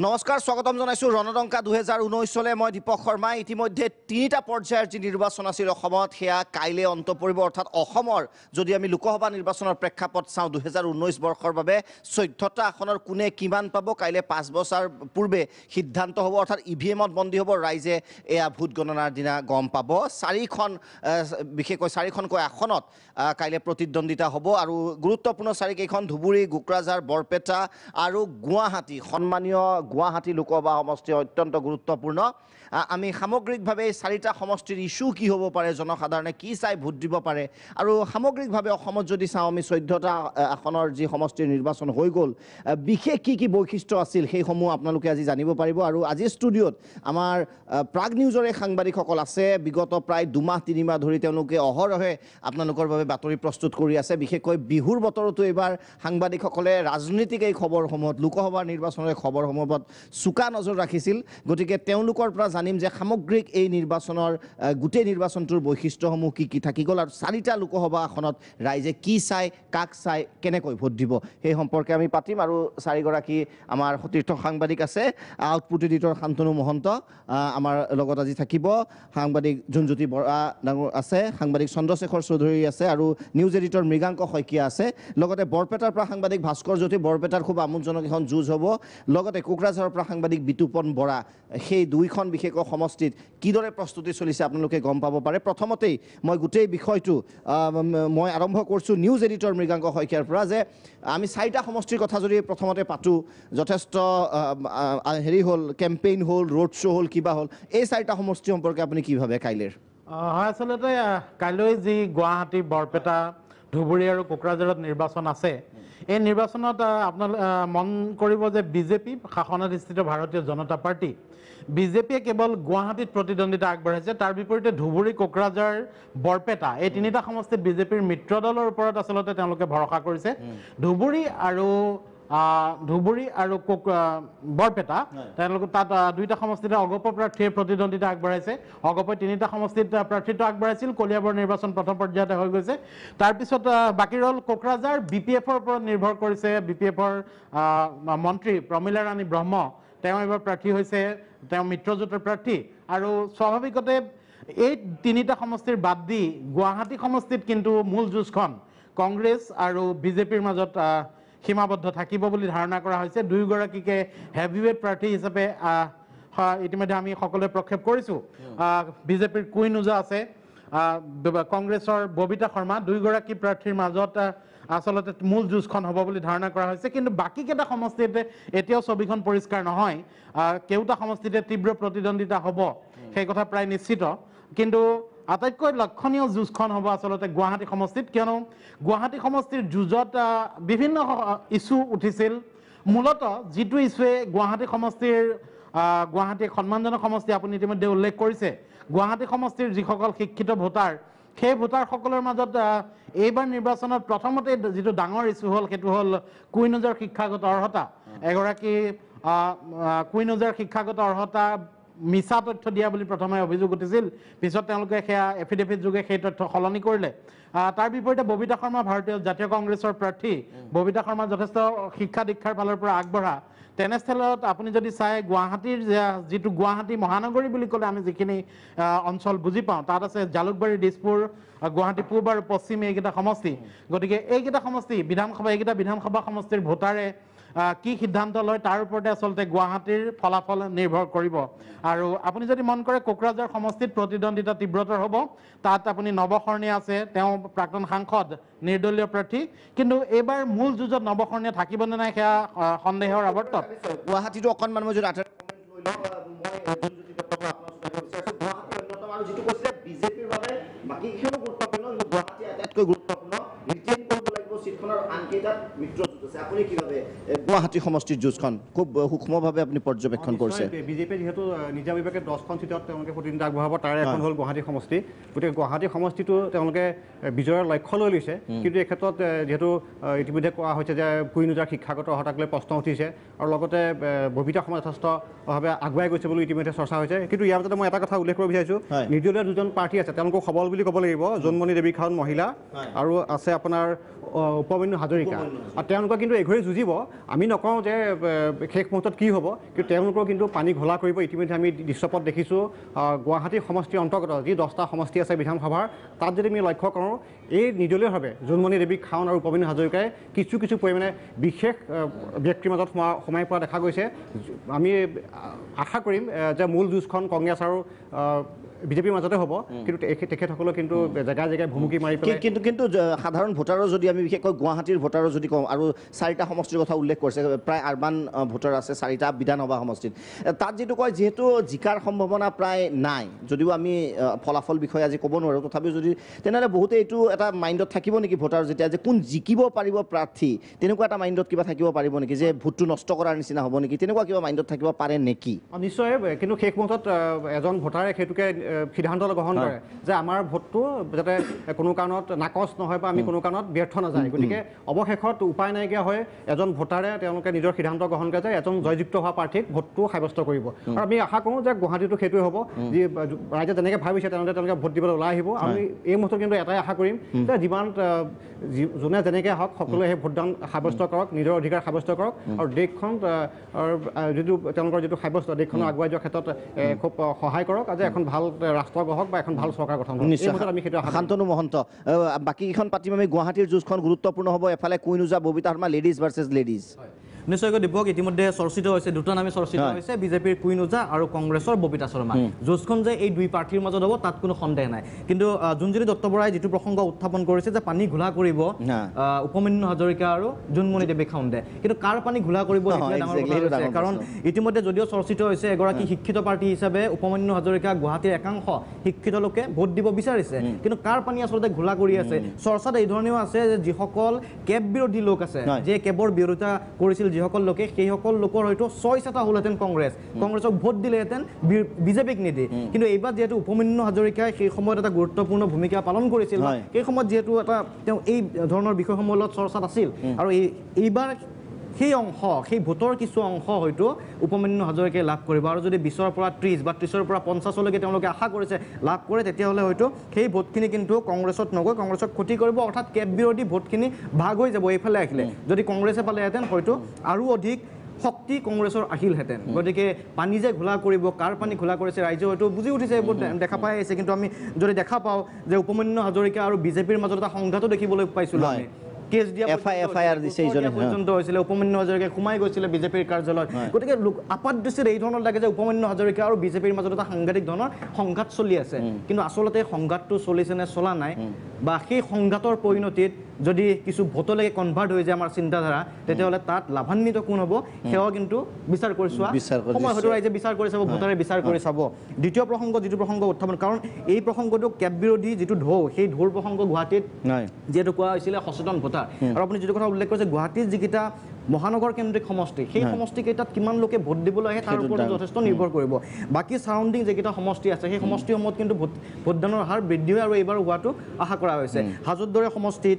নমস্কাৰ স্বাগতম জনাইছো ৰণদংকা 2019 মই দীপক শৰ্মা ইতিমধ্যে তিনিটা পৰ্যায়ৰ যি নিৰ্বাচন আছিল অসমত হেয়া কাইলে অন্ত পৰিব অৰ্থাৎ অসমৰ যদি আমি লোকসভা নিৰ্বাচনৰ প্ৰেক্ষাপট চাওঁ 2019 বৰ্ষৰ বাবে 14টা আসনৰ কোনে কিমান পাব কাইলে 5 বছৰ পূৰ্বে সিদ্ধান্ত হ'ব অৰ্থাৎ ইভিএমত বন্দী হ'ব ৰাইজে এয়া ভোট গণনাৰ দিনা গম পাব চাৰিখন বিশেষকৈ চাৰিখনকৈ আসনত কাইলে প্ৰতিদ্বন্দিতা হ'ব আৰু গুৰুত্বপূৰ্ণ চাৰিকেইখন ধুবুৰী গোকৰাঝাৰ বৰপেটা আৰু গুৱাহাটী সন্মানীয় গুৱাহাটী লোকসভা সমষ্টি অত্যন্ত গুৰুত্বপূৰ্ণ আমি সামগ্ৰিকভাৱে চাৰিটা সমষ্টিৰ ইস্যু কি হ'ব পাৰে জনসাধাৰণে কি চাই ভোট দিব পাৰে আৰু সামগ্ৰিকভাৱে অসমত যদি চাওঁ আমি 14টা আসনৰ যি সমষ্টিৰ নিৰ্বাচন হৈ গ'ল বিশেষ কি বৈশিষ্ট্য আছিল সেইসমূহ আপোনালোকে আজি জানিব পাৰিব আৰু আজি ষ্টুডিঅ'ত আমাৰ প্ৰাগ নিউজৰে সাংবাদিকসকল আছে বিগত প্ৰায় 2 মাহ 3 মাহ ধৰি তেওঁলোকে অহৰহে আপোনালোকৰ বাবে বাতৰি প্ৰস্তুত কৰি আছে বিশেষকৈ বিহুৰ বতৰতো এবাৰ সাংবাদিকসকলে ৰাজনৈতিক এই খবৰসমূহত লোকসভা নিৰ্বাচনৰ খবৰসমূহত চুকা নজৰ ৰাখিছিল গতিকে তেওঁলোকৰ পৰা জানিম যে সামগ্ৰিক এই নিৰ্বাচনৰ গোটেই নিৰ্বাচনটোৰ বৈশিষ্ট্যসমূহ কি থাকি গ'ল আৰু চাৰিটা লোকসভা আসনত ৰাইজে কি চাই কাক চাই কেনেকৈ ভোট দিব সেই সম্পৰ্কে আমি পাতিম আৰু চাৰিগৰাকী আমাৰ সতীৰ্থ সাংবাদিক আছে আউটপুট এডিটৰ শান্তনু মহন্ত আমাৰ লগত আজি থাকিব সাংবাদিক জুনজ্যোতি বৰা ডাঙৰ আছে সাংবাদিক চন্দ্ৰশেখৰ চৌধুৰী আছে আৰু নিউজ এডিটৰ মৃগাংক শইকীয়া আছে লগতে বৰপেটাৰ পৰা সাংবাদিক ভাস্কৰ জ্যোতি বৰপেটাৰ খুব আমোদজনক এখন যুঁজ হ'ব লগতে কোকৰাঝাৰৰ পৰা সাংবাদিক বিতুপন বৰা সেই দুইখন বিশেষকৈ সমষ্টিত কিদৰে প্ৰস্তুতি চলিছে আপোনালোকে গম পাব পাৰে প্ৰথমতেই মই গোটেই বিষয়টো মই আৰম্ভ কৰিছোঁ নিউজ এডিটৰ মৃগাংক শইকীয়াৰ পৰা যে আমি চাৰিটা সমষ্টিৰ কথা যদি প্ৰথমতে পাতোঁ যথেষ্ট হেৰি হ'ল কেম্পেইন হ'ল ৰোড শ্ব' হ'ল কিবা হ'ল এই চাৰিটা সমষ্টি সম্পৰ্কে আপুনি কি ভাবে কাইলৈৰ হয় আচলতে কাইলৈ যি গুৱাহাটী বৰপেটা ধুবুৰী আৰু কোকৰাঝাৰত নিৰ্বাচন আছে এই নিৰ্বাচনত আপোনালোকে মন কৰিব যে বিজেপি শাসনাধিষ্ঠিত ভাৰতীয় জনতা পাৰ্টি বিজেপিয়ে কেৱল গুৱাহাটীত প্ৰতিদ্বন্দ্বিতা আগবঢ়াইছে তাৰ বিপৰীতে ধুবুৰী কোকৰাঝাৰ বৰপেটা এই তিনিটা সমষ্টিত বিজেপিৰ মিত্ৰ দলৰ ওপৰত আচলতে তেওঁলোকে ভৰসা কৰিছে ধুবুৰী আৰু বৰপেটা তেওঁলোকে তাত দুইটা সমষ্টিত অগপ প্ৰাৰ্থীৰ প্ৰতিদ্বন্দ্বিতা আগবঢ়াইছে অগপই তিনিটা সমষ্টিত প্ৰাৰ্থীত্ব আগবঢ়াইছিল কলিয়াবৰ নিৰ্বাচন প্ৰথম পৰ্যায়তে হৈ গৈছে তাৰপিছত বাকী ৰ'ল কোকৰাঝাৰ বিপিএফৰ ওপৰত নিৰ্ভৰ কৰিছে বিপিএফৰ মন্ত্ৰী প্ৰমীলা ৰাণী ব্ৰহ্ম তেওঁ এবাৰ প্ৰাৰ্থী হৈছে তেওঁ মিত্ৰজোঁটৰ প্ৰাৰ্থী আৰু স্বাভাৱিকতে এই তিনিটা সমষ্টিৰ বাদ দি গুৱাহাটী সমষ্টিত কিন্তু মূল যুঁজখন কংগ্ৰেছ আৰু বিজেপিৰ মাজত সীমাবদ্ধ থাকিব বুলি ধাৰণা কৰা হৈছে দুয়োগৰাকীকে হেভিৱেট প্ৰাৰ্থী হিচাপে ইতিমধ্যে আমি সকলোৱে প্ৰক্ষেপ কৰিছোঁ বিজেপিৰ কুইন ওজা আছে কংগ্ৰেছৰ ববিতা শৰ্মা দুয়োগৰাকী প্ৰাৰ্থীৰ মাজত আচলতে মূল যুঁজখন হ'ব বুলি ধাৰণা কৰা হৈছে কিন্তু বাকীকেইটা সমষ্টিতে এতিয়াও ছবিখন পৰিষ্কাৰ নহয় কেউটা সমষ্টিতে তীব্ৰ প্ৰতিদ্বন্দ্বিতা হ'ব সেই কথা প্ৰায় নিশ্চিত কিন্তু আটাইতকৈ লক্ষণীয় যুঁজখন হ'ব আচলতে গুৱাহাটী সমষ্টিত কিয়নো গুৱাহাটী সমষ্টিৰ যুঁজত বিভিন্ন ইছ্যু উঠিছিল মূলতঃ যিটো ইছ্যুৱে গুৱাহাটী সমষ্টিৰ গুৱাহাটী সন্মানজনক সমষ্টি আপুনি ইতিমধ্যে উল্লেখ কৰিছে গুৱাহাটী সমষ্টিৰ যিসকল শিক্ষিত ভোটাৰ সেই ভোটাৰসকলৰ মাজত এইবাৰ নিৰ্বাচনত প্ৰথমতে যিটো ডাঙৰ ইছ্যু হ'ল সেইটো হ'ল কুইন ওজাৰ শিক্ষাগত অৰ্হতা এগৰাকী কুইন ওজাৰ শিক্ষাগত অৰ্হতা মিছা তথ্য দিয়া বুলি প্ৰথমে অভিযোগ উঠিছিল পিছত তেওঁলোকে সেয়া এফিডেভিট যোগে সেই তথ্য সলনি কৰিলে তাৰ বিপৰীতে ববিতা শৰ্মা ভাৰতীয় জাতীয় কংগ্ৰেছৰ প্ৰাৰ্থী ববিতা শৰ্মা যথেষ্ট শিক্ষা দীক্ষাৰ ফালৰ পৰা আগবঢ়া তেনেস্থলত আপুনি যদি চাই গুৱাহাটীৰ যিটো গুৱাহাটী মহানগৰী বুলি ক'লে আমি যিখিনি অঞ্চল বুজি পাওঁ তাত আছে জালুকবাৰী দিছপুৰ গুৱাহাটী পূব আৰু পশ্চিম এইকেইটা সমষ্টি গতিকে এইকেইটা সমষ্টি এইকেইটা বিধানসভা সমষ্টিৰ ভোটাৰে কি সিদ্ধান্ত লয় তাৰ ওপৰতে আচলতে গুৱাহাটীৰ ফলাফল নিৰ্ভৰ কৰিব আৰু আপুনি যদি মন কৰে কোকৰাঝাৰ সমষ্টিত প্ৰতিদ্বন্দ্বিতা তীব্ৰতৰ হ'ব তাত আপুনি নৱশৰ্ণীয়া আছে তেওঁ প্ৰাক্তন সাংসদ নিৰ্দলীয় প্ৰাৰ্থী কিন্তু এইবাৰ মূল যুঁজত নৱশৰ্ণীয়া থাকিবনে নাই সেয়া সন্দেহৰ আৱৰ্তত গুৱাহাটীটো অকণমান মই যদি যিটো কৈছে বিজেপিৰ বাবে বাকীকেইখনো গুৰুত্বপূৰ্ণ কিন্তু গুৱাহাটী আটাইতকৈ গুৰুত্বপূৰ্ণ ৰিটেইন কৰিব লাগিব চিটখনৰ আনকেইটাত মিত্ৰজোঁট আছে আপুনি কি ভাবে গুৱাহাটী সমষ্টিৰ যুঁজখন খুব সূক্ষ্মভাৱে আপুনি পৰ্যবেক্ষণ কৰিছে বিজেপি যিহেতু নিজাবীয়াকৈ 10খন চিটত তেওঁলোকে প্ৰতিদ্বন্দ্বিতা আগবঢ়াব তাৰে এখন হ'ল গুৱাহাটী সমষ্টি গতিকে গুৱাহাটী সমষ্টিটো তেওঁলোকে বিজয়ৰ লক্ষ্য লৈ লৈছে কিন্তু এই ক্ষেত্ৰত যিহেতু ইতিমধ্যে কোৱা হৈছে যে কুইন ওজাৰ শিক্ষাগত অৰ্হতাক লৈ প্ৰশ্ন উঠিছে আৰু লগতে ববিতা শৰ্মা যথেষ্টভাৱে আগুৱাই গৈছে বুলি ইতিমধ্যে চৰ্চা হৈছে কিন্তু ইয়াৰ মাজতে মই এটা কথা উল্লেখ কৰিব বিচাৰিছোঁ নিৰ্দলীয় দুজন প্ৰাৰ্থী আছে তেওঁলোকক সবল বুলি ক'ব লাগিব জোনমণি দেৱী খান মহিলা আৰু আছে আপোনাৰ উপমেন্যু হাজৰিকা হাজৰিকা আৰু তেওঁলোকে কিন্তু এঘৰি যুঁজিব আমি নকওঁ যে শেষ মুহূৰ্তত কি হ'ব কিন্তু তেওঁলোকৰ কিন্তু পানী ঘোলা কৰিব ইতিমধ্যে আমি দৃশ্যপট দেখিছোঁ গুৱাহাটী সমষ্টিৰ অন্তৰ্গত যি 10টা সমষ্টি আছে বিধানসভাৰ তাত যদি আমি লক্ষ্য কৰোঁ এই নিৰ্দলীয়ভাৱে জোনমণি দেৱী খাউন আৰু উপেন্দ্ৰ হাজৰিকাই কিছু পৰিমাণে বিশেষ ব্যক্তিৰ মাজত সোমাই পৰা দেখা গৈছে আমি আশা কৰিম যে মূল যুঁজখন কংগ্ৰেছ আৰু বিজেপিৰ মাজতে হ'ব কিন্তু তেখেতসকলেও কিন্তু জেগাই জেগাই ভুমুকি মাৰি পেলাই কিন্তু সাধাৰণ ভোটাৰৰ যদি আমি বিশেষকৈ গুৱাহাটীৰ ভোটাৰৰ যদি কওঁ আৰু 4টা সমষ্টিৰ কথা উল্লেখ কৰিছে প্ৰায় আৰবান ভোটাৰ আছে 4টা বিধানসভা সমষ্টিত তাত যিটো কয় যিহেতু জিকাৰ সম্ভাৱনা প্ৰায় নাই যদিও আমি ফলাফল বিষয়ে আজি ক'ব নোৱাৰোঁ তথাপিও যদি তেনেহ'লে বহুতে এইটো এটা মাইণ্ডত থাকিব নেকি ভোটাৰ যেতিয়া যে কোন জিকিব পাৰিব প্ৰাৰ্থী তেনেকুৱা এটা মাইণ্ডত কিবা থাকিব পাৰিব নেকি যে ভোটটো নষ্ট কৰাৰ নিচিনা হ'ব নেকি তেনেকুৱা কিবা মাইণ্ডত থাকিব পাৰে নেকি নিশ্চয় কিন্তু শেষ মুহূৰ্তত এজন ভোটাৰে সেইটোকে সিদ্ধান্ত গ্ৰহণ কৰে যে আমাৰ ভোটটো যাতে কোনো কাৰণত নাকচ নহয় বা আমি কোনো কাৰণত ব্যৰ্থ নাযায় গতিকে অৱশেষত উপায় নাইকিয়া হয় এজন ভোটাৰে তেওঁলোকে নিজৰ সিদ্ধান্ত গ্ৰহণ কৰে যে এজন জয়যুক্ত হোৱা প্ৰাৰ্থীক ভোটটো সাব্যস্ত কৰিব আৰু আমি আশা কৰোঁ যে গুৱাহাটীতো সেইটোৱে হ'ব যি ৰাইজে যেনেকৈ ভাবিছে তেওঁলোকে ভোট দিবলৈ ওলাই আহিব আমি এই মুহূৰ্তত কিন্তু এটাই আশা কৰিম যে যিমান যোনে যেনেকৈ হওক সকলোৱে সেই ভোটদান সাব্যস্ত কৰক নিজৰ অধিকাৰ সাব্যস্ত কৰক আৰু দেশখন যিটো তেওঁলোকৰ যিটো সাব্যস্ত দেশখনক আগুৱাই যোৱাৰ ক্ষেত্ৰত খুব সহায় কৰক আজি এখন ভাল ৰাষ্ট্ৰ গঢ়ক বা এখন ভাল চৰকাৰ গঠন হওক আমি সেইটো শান্তনু মহন্ত বাকীকেইখন পাতিম আমি গুৱাহাটীৰ যুঁজখন গুৰুত্বপূৰ্ণ হ'ব এফালে কুইন ওজা Babita Sharma ladies versus ladies নিশ্চয়কৈ দীপক ইতিমধ্যে চৰ্চিত হৈছে দুটা নামে চৰ্চিত হৈছে বিজেপিৰ কুইন ওজা আৰু কংগ্ৰেছৰ ববিতা শৰ্মা যুঁজখন যে এই দুই প্ৰাৰ্থীৰ মাজত হ'ব তাত কোনো সন্দেহ নাই কিন্তু যোনজনী দত্ত বৰাই যিটো প্ৰসংগ উত্থাপন কৰিছে যে পানী ঘোলা কৰিব উপেন্দ্ৰ হাজৰিকা আৰু জোনমণি দেৱী খাউণ্ডে কিন্তু কাৰ পানী ঘোলা কৰিব কাৰণ ইতিমধ্যে যদিও চৰ্চিত হৈছে এগৰাকী শিক্ষিত প্ৰাৰ্থী হিচাপে উপেন্দ্ৰ হাজৰিকা গুৱাহাটীৰ একাংশ শিক্ষিত লোকে ভোট দিব বিচাৰিছে কিন্তু কাৰ পানী আচলতে ঘোলা কৰি আছে চৰ্চাত এই ধৰণেও আছে যে যিসকল কেব বিৰোধী লোক আছে যে কেবৰ বিৰোধিতা কৰিছিল যিসকল লোকে সেইসকল লোকৰ হয়তো চইচ এটা হ'লহেঁতেন কংগ্ৰেছক ভোট দিলেহেঁতেন বিজেপিক নিদি কিন্তু এইবাৰ যিহেতু উপেন্দ্ৰ হাজৰিকাই সেই সময়ত এটা গুৰুত্বপূৰ্ণ ভূমিকা পালন কৰিছিল সেই সময়ত যিহেতু এটা তেওঁ এই ধৰণৰ বিষয়সমূহৰ লগত চৰ্চাত আছিল আৰু এইবাৰ সেই অংশ সেই ভোটৰ কিছু অংশ হয়তো উপেন্দ্ৰ হাজৰিকাই লাভ কৰিব আৰু যদি 20ৰ পৰা 30 বা 30ৰ পৰা 50লৈকে তেওঁলোকে আশা কৰিছে লাভ কৰে তেতিয়াহ'লে হয়তো সেই ভোটখিনি কিন্তু কংগ্ৰেছত নগৈ কংগ্ৰেছক ক্ষতি কৰিব অৰ্থাৎ কেব বিৰোধী ভোটখিনি ভাগ হৈ যাব এইফালে আহিলে যদি কংগ্ৰেছে পালেহেঁতেন হয়তো আৰু অধিক শক্তি কংগ্ৰেছৰ আহিলহেঁতেন গতিকে পানী যে ঘোলা কৰিব কাৰ পানী ঘোলা কৰিছে ৰাইজে হয়তো বুজি উঠিছে এইবোৰ দেখা পাই আহিছে কিন্তু আমি যদি দেখা পাওঁ যে উপেন্দ্ৰ হাজৰিকা আৰু বিজেপিৰ মাজত এটা সংঘাতো দেখিবলৈ পাইছিলোঁ আমি কেছ দিয়া পৰ্যন্ত হৈছিলে উপেন্দ্ৰ হাজৰিকাই সোমাই গৈছিলে বিজেপিৰ কাৰ্যালয়ত গতিকে আপাত দৃষ্টিত এই ধৰণৰ লাগে যে উপেন্দ্ৰ হাজৰিকা আৰু বিজেপিৰ মাজত এটা সাংঘাতিক ধৰণৰ সংঘাত চলি আছে কিন্তু আচলতে সংঘাতটো চলিছে নে চলা নাই বা সেই সংঘাতৰ পৰিণতিত যদি কিছু ভোটলৈকে কনভাৰ্ট হৈ যায় আমাৰ চিন্তাধাৰা তেতিয়াহ'লে তাত লাভান্বিত কোন হ'ব সেয়াও কিন্তু বিচাৰ কৰি চোৱা সময় হয়তো ৰাইজে বিচাৰ কৰি চাব ভোটাৰে বিচাৰ কৰি চাব দ্বিতীয় প্ৰসংগ যিটো প্ৰসংগ উত্থাপন কাৰণ এই প্ৰসংগটো কেব বিৰোধী যিটো ঢৌ সেই ঢৌৰ প্ৰসংগ গুৱাহাটীত যিহেতু কোৱা হৈছিলে সচেতন ভোটাৰ আৰু আপুনি যিটো কথা উল্লেখ কৰিছে গুৱাহাটীত যিকেইটা মহানগৰ কেন্দ্ৰিক সমষ্টি সেই সমষ্টিকেইটাত কিমান লোকে ভোট দিবলৈ আহে তাৰ ওপৰত যথেষ্ট নিৰ্ভৰ কৰিব বাকী চাৰাউণ্ডিং যিকেইটা সমষ্টি আছে সেই সমষ্টিসমূহত কিন্তু ভোটদানৰ হাৰ বৃদ্ধি হয় আৰু এইবাৰ হোৱাটো আশা কৰা হৈছে হাজোৰ দৰে সমষ্টিত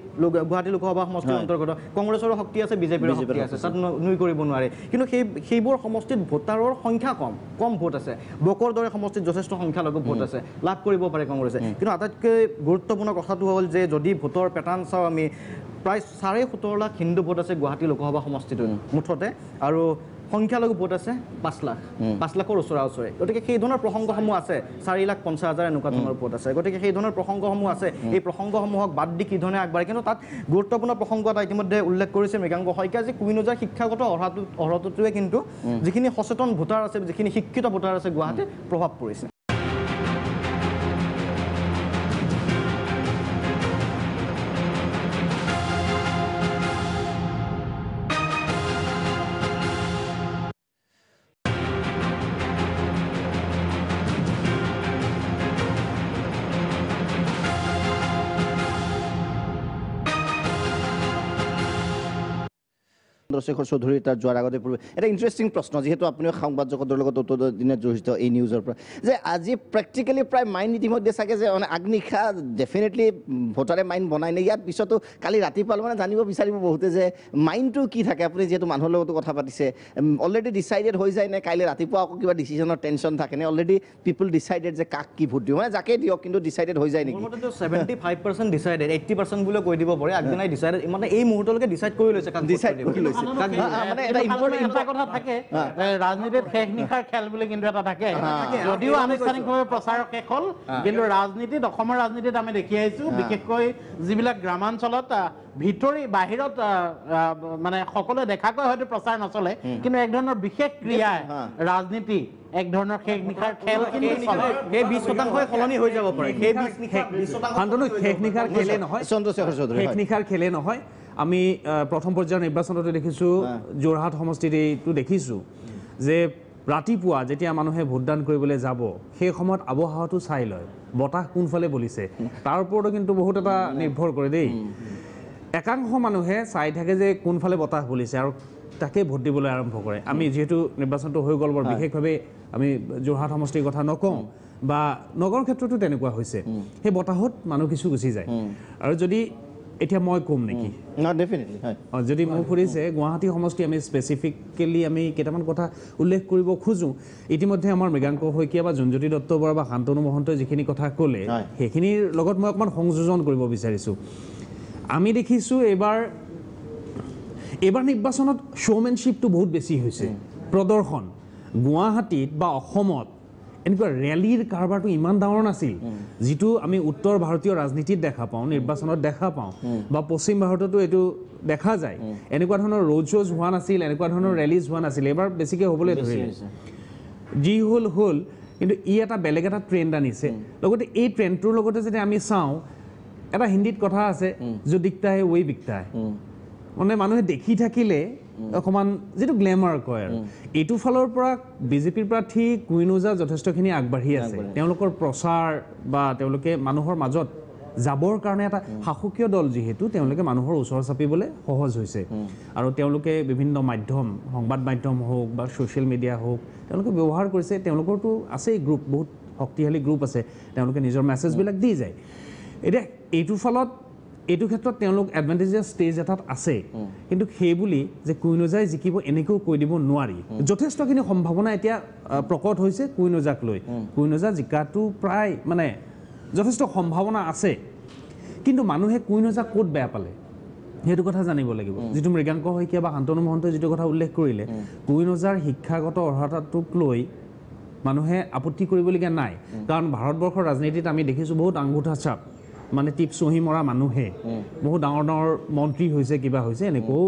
গুৱাহাটী লোকসভা সমষ্টিৰ অন্তৰ্গত কংগ্ৰেছৰো শক্তি আছে বিজেপিৰ শক্তি আছে তাত নুই কৰিব নোৱাৰে কিন্তু সেইবোৰ সমষ্টিত ভোটাৰৰ সংখ্যা কম ভোট আছে বকৰ দৰে সমষ্টিত যথেষ্ট সংখ্যালঘু ভোট আছে লাভ কৰিব পাৰে কংগ্ৰেছে কিন্তু আটাইতকৈ গুৰুত্বপূৰ্ণ কথাটো হ'ল যে যদি ভোটৰ পেটাৰ্ণ চাওঁ আমি প্ৰায় 17.5 লাখ হিন্দু ভোট আছে গুৱাহাটী লোকসভা সমষ্টিটোত মুঠতে আৰু সংখ্যালঘু ভোট আছে 5 লাখৰ ওচৰে গতিকে সেই ধৰণৰ প্ৰসংগসমূহ আছে 4,50,000 এনেকুৱা ধৰণৰ ভোট আছে গতিকে সেই ধৰণৰ প্ৰসংগসমূহ আছে এই প্ৰসংগসমূহক বাদ দি কি ধৰণে আগবাঢ়ে কিন্তু তাত গুৰুত্বপূৰ্ণ প্ৰসংগ এটা ইতিমধ্যে উল্লেখ কৰিছে মৃগাংক শইকীয়া যে কুইন ওজাৰ শিক্ষাগত অৰ্হতাটোৱে কিন্তু যিখিনি সচেতন ভোটাৰ আছে যিখিনি শিক্ষিত ভোটাৰ আছে গুৱাহাটীত প্ৰভাৱ পৰিছে চন্দ্ৰশেখৰ চৌধুৰী তাৰ যোৱাৰ আগতে পূৰ্বে এটা ইণ্টাৰেষ্টিং প্ৰশ্ন যিহেতু আপুনিও সংবাদ জগতৰ লগত দিনে জড়িত এই নিউজৰ পৰা যে আজি প্ৰেক্টিকেলি প্ৰায় মাইণ্ড ইতিমধ্যে চাগে যে মানে আগনিশা ডেফিনেটলি ভোটাৰে মাইণ্ড বনাই নে ইয়াৰ পিছতো কালি ৰাতিপুৱা মানে জানিব বিচাৰিব বহুতে যে মাইণ্ডটো কি থাকে আপুনি যিহেতু মানুহৰ লগতো কথা পাতিছে অলৰেডি ডিচাইডেড হৈ যায় নে কাইলৈ ৰাতিপুৱা আকৌ কিবা ডিচিশ্যনৰ টেনশ্যন থাকে নে অলৰেডি পিপল ডিচাইডেড যে কাক কি ভোট দিওঁ মানে যাকে দিয়ক কিন্তু ডিচাইডেড হৈ যায় নেকি 75% ডিচাইডেড 80% বুলিও কৈ দিব পাৰে আগদিনাই ডিচাইডেড মানে এই মুহূৰ্তলৈকে ডিচাইড কৰি লৈছে ডিচাইড কৰি লৈছে মানে এটা ইম্পৰ্টেণ্ট কথা থাকে ৰাজনীতিত শেষ নিশাৰ খেল বুলি কিন্তু এটা থাকে যদিও আনুষ্ঠানিকভাৱে প্ৰচাৰ শেষ হ'ল কিন্তু ৰাজনীতিত অসমৰ ৰাজনীতিত আমি দেখি আহিছোঁ বিশেষকৈ যিবিলাক গ্ৰামাঞ্চলত ভিতৰি বাহিৰত মানে সকলোৱে দেখাকৈ হয়তো প্ৰচাৰ নচলে কিন্তু এক ধৰণৰ বিশেষ ক্ৰিয়া ৰাজনীতি এক ধৰণৰ শেষ নিশাৰ খেল কিন্তু চলে সেই 20% সলনি হৈ যাব পাৰে সেই 20% শেষ নিশাৰ খেলে নহয় চন্দ্ৰশেখৰ চৌধুৰী শেষ নিশাৰ খেলে নহয় আমি প্ৰথম পৰ্যায়ৰ নিৰ্বাচনতো দেখিছোঁ যোৰহাট সমষ্টিত এইটো দেখিছোঁ যে ৰাতিপুৱা যেতিয়া মানুহে ভোটদান কৰিবলৈ যাব সেই সময়ত আবহাৱাটো চাই লয় বতাহ কোনফালে বলিছে তাৰ ওপৰতো কিন্তু বহুত এটা নিৰ্ভৰ কৰে দেই একাংশ মানুহে চাই থাকে যে কোনফালে বতাহ বলিছে আৰু তাকে ভোট দিবলৈ আৰম্ভ কৰে আমি যিহেতু নিৰ্বাচনটো হৈ গ'ল বৰ বিশেষভাৱে আমি যোৰহাট সমষ্টিৰ কথা নকওঁ বা নগৰ ক্ষেত্ৰতো তেনেকুৱা হৈছে সেই বতাহত মানুহ কিছু গুচি যায় আৰু যদি এতিয়া মই ক'ম নেকি ডেফিনেটলি যদি মোক সুধিছে গুৱাহাটী সমষ্টি আমি স্পেচিফিকেলি আমি কেইটামান কথা উল্লেখ কৰিব খোজোঁ ইতিমধ্যে আমাৰ মৃগাংক শইকীয়া বা জুনজ্যোতি দত্ত বৰা বা শান্তনু মহন্তই যিখিনি কথা ক'লে সেইখিনিৰ লগত মই অকণমান সংযোজন কৰিব বিচাৰিছোঁ আমি দেখিছোঁ এইবাৰ নিৰ্বাচনত শ্ব'মেনশ্বিপটো বহুত বেছি হৈছে প্ৰদৰ্শন গুৱাহাটীত বা অসমত এনেকুৱা ৰেলীৰ কাৰবাৰটো ইমান ডাঙৰ নাছিল যিটো আমি উত্তৰ ভাৰতীয় ৰাজনীতিত দেখা পাওঁ নিৰ্বাচনত দেখা পাওঁ বা পশ্চিম ভাৰততো এইটো দেখা যায় এনেকুৱা ধৰণৰ ৰোড শ্ব'জ হোৱা নাছিল এনেকুৱা ধৰণৰ ৰেলীজ হোৱা নাছিল এইবাৰ বেছিকৈ হ'বলৈ ধৰিলে যি হ'ল কিন্তু ই এটা বেলেগ এটা ট্ৰেণ্ড আনিছে লগতে এই ট্ৰেণ্ডটোৰ লগতে যদি আমি চাওঁ এটা হিন্দীত কথা আছে যে দিখতা হে ওই বিকতা হে মানে মানুহে দেখি থাকিলে অকণমান যিটো গ্লেমাৰ কয় আৰু এইটো ফালৰ পৰা বিজেপিৰ প্ৰাৰ্থী কুইন ওজা যথেষ্টখিনি আগবাঢ়ি আছে তেওঁলোকৰ প্ৰচাৰ বা তেওঁলোকে মানুহৰ মাজত যাবৰ কাৰণে এটা শাসকীয় দল যিহেতু তেওঁলোকে মানুহৰ ওচৰ চাপিবলৈ সহজ হৈছে আৰু তেওঁলোকে বিভিন্ন মাধ্যম সংবাদ মাধ্যম হওক বা ছ'চিয়েল মিডিয়া হওক তেওঁলোকে ব্যৱহাৰ কৰিছে তেওঁলোকৰতো আছেই গ্ৰুপ বহুত শক্তিশালী গ্ৰুপ আছে তেওঁলোকে নিজৰ মেছেজবিলাক দি যায় এতিয়া এইটো ক্ষেত্ৰত তেওঁলোক এডভান্টেজিয়াছ ষ্টেজ এটাত আছে কিন্তু সেইবুলি যে কুইন ওজাই জিকিব এনেকৈও কৈ দিব নোৱাৰি যথেষ্টখিনি সম্ভাৱনা এতিয়া প্ৰকট হৈছে কুইন ওজাক লৈ কুইন ওজা জিকাটো প্ৰায় মানে যথেষ্ট সম্ভাৱনা আছে কিন্তু মানুহে কুইন ওজাক ক'ত বেয়া পালে সেইটো কথা জানিব লাগিব যিটো মৃগাংক শইকীয়া বা শান্তনু মহন্তই যিটো কথা উল্লেখ কৰিলে কুইন ওজাৰ শিক্ষাগত অৰ্হতাটোক লৈ মানুহে আপত্তি কৰিবলগীয়া নাই কাৰণ ভাৰতবৰ্ষৰ ৰাজনীতিত আমি দেখিছোঁ বহুত আঙুঠা চাপ মানে টিপ চহি মৰা মানুহে বহুত ডাঙৰ ডাঙৰ মন্ত্ৰী হৈছে কিবা হৈছে এনেকুৱাও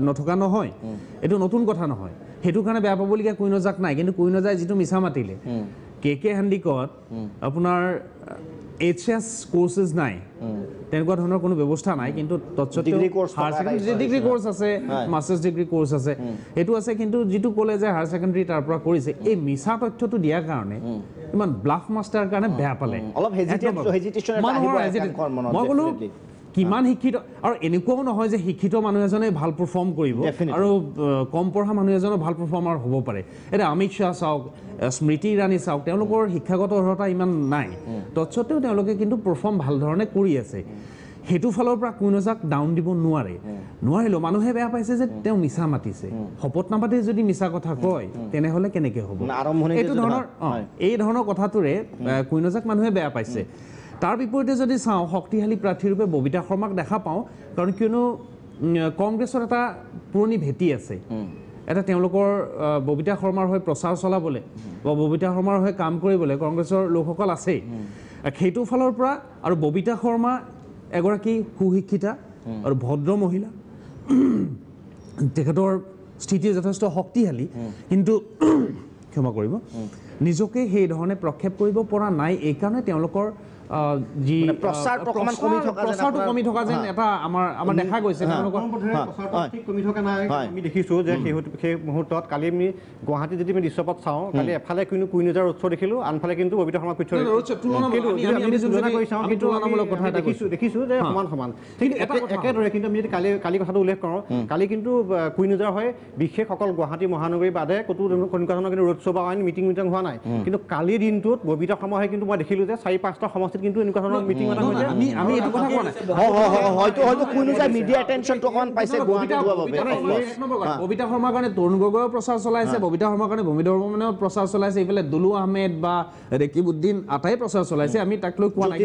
নথকা নহয় এইটো নতুন কথা নহয় সেইটো কাৰণে বেয়া পাবলগীয়া কুইন ওজাক নাই কিন্তু কুইন ওজাই যিটো মিছা মাতিলে কে হেণ্ডিকত আপোনাৰ HS কোৰ্চেছ নাই তেনেকুৱা ধৰণৰ কোনো ব্যৱস্থা নাই কিন্তু তৎসত্ত্বেও হায়াৰ ছেকেণ্ডেৰী ডিগ্ৰী কোৰ্চ আছে মাষ্টাৰ্ছ ডিগ্ৰী কোৰ্চ আছে সেইটো আছে কিন্তু যিটো ক'লে যে হায়াৰ ছেকেণ্ডেৰী তাৰ পৰা কৰিছে এই মিছা তথ্যটো দিয়াৰ কাৰণে ইমান ব্লাফ মাষ্টাৰ কাৰণে বেয়া পালে অলপ হেজিটেশ্যন মই ক'লো কিমান শিক্ষিত আৰু এনেকুৱাও নহয় যে শিক্ষিত মানুহ এজনে ভাল পাৰফৰ্ম কৰিব আৰু কম পঢ়া মানুহ এজনো ভাল পাৰফৰ্মাৰ হ'ব পাৰে এতিয়া অমিত শ্বাহ চাওক স্মৃতি ইৰাণী চাওক তেওঁলোকৰ শিক্ষাগত অৰ্হতা ইমান নাই তৎসত্ত্বেও তেওঁলোকে কিন্তু পাৰফৰ্ম ভাল ধৰণে কৰি আছে সেইটো ফালৰ পৰা কুইন ওজাক ডাউন দিব নোৱাৰিলেও মানুহে বেয়া পাইছে যে তেওঁ মিছা মাতিছে শপত নাপাতি যদি মিছা কথা কয় তেনেহ'লে কেনেকৈ হ'ব এই ধৰণৰ কথাটোৰে কুইন ওজাক মানুহে বেয়া পাইছে তাৰ বিপৰীতে যদি চাওঁ শক্তিশালী প্ৰাৰ্থীৰূপে ববিতা শৰ্মাক দেখা পাওঁ কাৰণ কিয়নো কংগ্ৰেছৰ এটা পুৰণি ভেটি আছে এটা তেওঁলোকৰ ববিতা শৰ্মাৰ হৈ প্ৰচাৰ চলাবলৈ বা ববিতা শৰ্মাৰ হৈ কাম কৰিবলৈ কংগ্ৰেছৰ লোকসকল আছেই সেইটো ফালৰ পৰা আৰু ববিতা শৰ্মা এগৰাকী সুশিক্ষিতা আৰু ভদ্ৰ মহিলা তেখেতৰ স্থিতি যথেষ্ট শক্তিশালী কিন্তু ক্ষমা কৰিব নিজকে সেই ধৰণে প্ৰক্ষেপ কৰিব পৰা নাই এইকাৰণে তেওঁলোকৰ যি প্ৰচাৰটো অকণমান কমি থকা যেন প্ৰচাৰটো কমি থকা যেন এটা আমাৰ দেখা গৈছে তেওঁলোকৰ ঠিক কমি থকা নাই আমি দেখিছোঁ যে সেই মুহূৰ্তত কালি আমি গুৱাহাটীত যদি আমি দৃশ্যপট চাওঁ কালি এফালে কিন্তু কুইনজাৰ উৎসৱ দেখিলোঁ আনফালে কিন্তু ববিতা শৰ্মা কুইন দেখিছোঁ যে সমান সমান ঠিক একেদৰে কিন্তু আমি যদি কালি কথাটো উল্লেখ কৰোঁ কালি কিন্তু কুইনজাৰ হয় বিশেষ অকল গুৱাহাটী মহানগৰীৰ বাদে ক'তো তেনেকুৱা ধৰণৰ কিন্তু ৰোড শ্ব' বা অইন মিটিং হোৱা নাই কিন্তু কালিৰ দিনটোত ববিতা শৰ্মা হয় কিন্তু মই দেখিলোঁ যে 4-5টা সমষ্টিত কিন্তু এনেকুৱা ধৰণৰ মিটিং এটা হৈছে আমি এইটো কথা কোৱা নাই হয়তো কুইনজাৰ মিডিয়া এটেনশ্যনটো অকণমান পাইছে গুৱাহাটীত হোৱা বাবে ববিতা শৰ্মাৰ কাৰণে তৰুণ গগৈৰ প্ৰচাৰ চলাইছে ববিতা শৰ্মাৰ কাৰণে ভূমিধৰ বৰ্মনেও প্ৰচাৰ চলাইছে এইফালে দুলু আহমেদ বা ৰেকিবুদ্দিন আটাই প্ৰচাৰ চলাইছে আমি তাক লৈ কোৱা নাই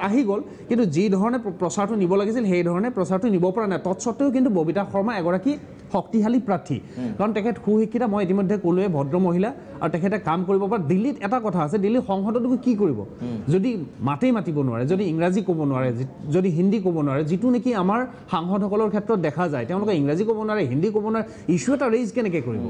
আহি গ'ল কিন্তু যি ধৰণে প্ৰচাৰটো নিব লাগিছিল সেই ধৰণে প্ৰচাৰটো নিব পৰা নাই তৎসত্ত্বেও কিন্তু ববিতা শৰ্মা এগৰাকী শক্তিশালী প্ৰাৰ্থী কাৰণ তেখেত সুশিক্ষিত মই ইতিমধ্যে ক'লোৱে ভদ্ৰ মহিলা আৰু তেখেতে কাম কৰিব পাৰে দিল্লীত এটা কথা আছে দিল্লী সংসদতো কি কৰিব যদি মাতিব নোৱাৰে যদি ইংৰাজী ক'ব নোৱাৰে যদি হিন্দী ক'ব নোৱাৰে যিটো নেকি আমাৰ সাংসদসকলৰ ক্ষেত্ৰত দেখা যায় তেওঁলোকে ইংৰাজী ক'ব নোৱাৰে হিন্দী ক'ব নোৱাৰে ইছ্যু এটা ৰেইজ কেনেকৈ কৰিব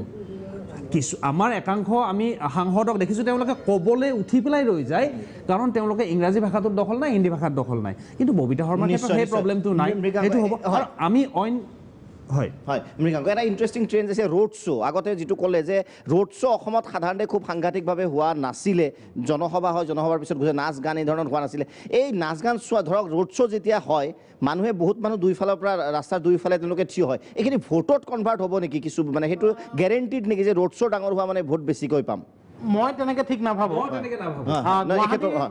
কিছু আমাৰ একাংশ আমি সাংসদক দেখিছোঁ তেওঁলোকে ক'বলৈ উঠি পেলাই ৰৈ যায় কাৰণ তেওঁলোকে ইংৰাজী ভাষাটোত দখল নাই হিন্দী ভাষাত দখল নাই কিন্তু ববিতা শৰ্মাৰ ক্ষেত্ৰত সেই প্ৰব্লেমটো নাই সেইটো হ'ব আৰু আমি অইন হয় মৃগাংক এটা ইণ্টাৰেষ্টিং ট্ৰেণ্ড আছে ৰোড শ্ব' আগতে যিটো ক'লে যে ৰোড শ্ব' অসমত সাধাৰণতে খুব সাংঘাতিকভাৱে হোৱা নাছিলে জনসভা হয় জনসভাৰ পিছত গৈছে নাচ গান এই ধৰণৰ হোৱা নাছিলে এই নাচ গান চোৱা ধৰক ৰোড শ্ব' যেতিয়া হয় মানুহে বহুত মানুহ দুইফালৰ পৰা ৰাস্তাৰ দুইফালে তেওঁলোকে থিয় হয় এইখিনি ভোটত কনভাৰ্ট হ'ব নেকি কিছু মানে সেইটো গেৰেণ্টিড নেকি যে ৰোড শ্ব' ডাঙৰ হোৱা মানে ভোট বেছিকৈ পাম মই তেনেকে ঠিক নাভাবোঁ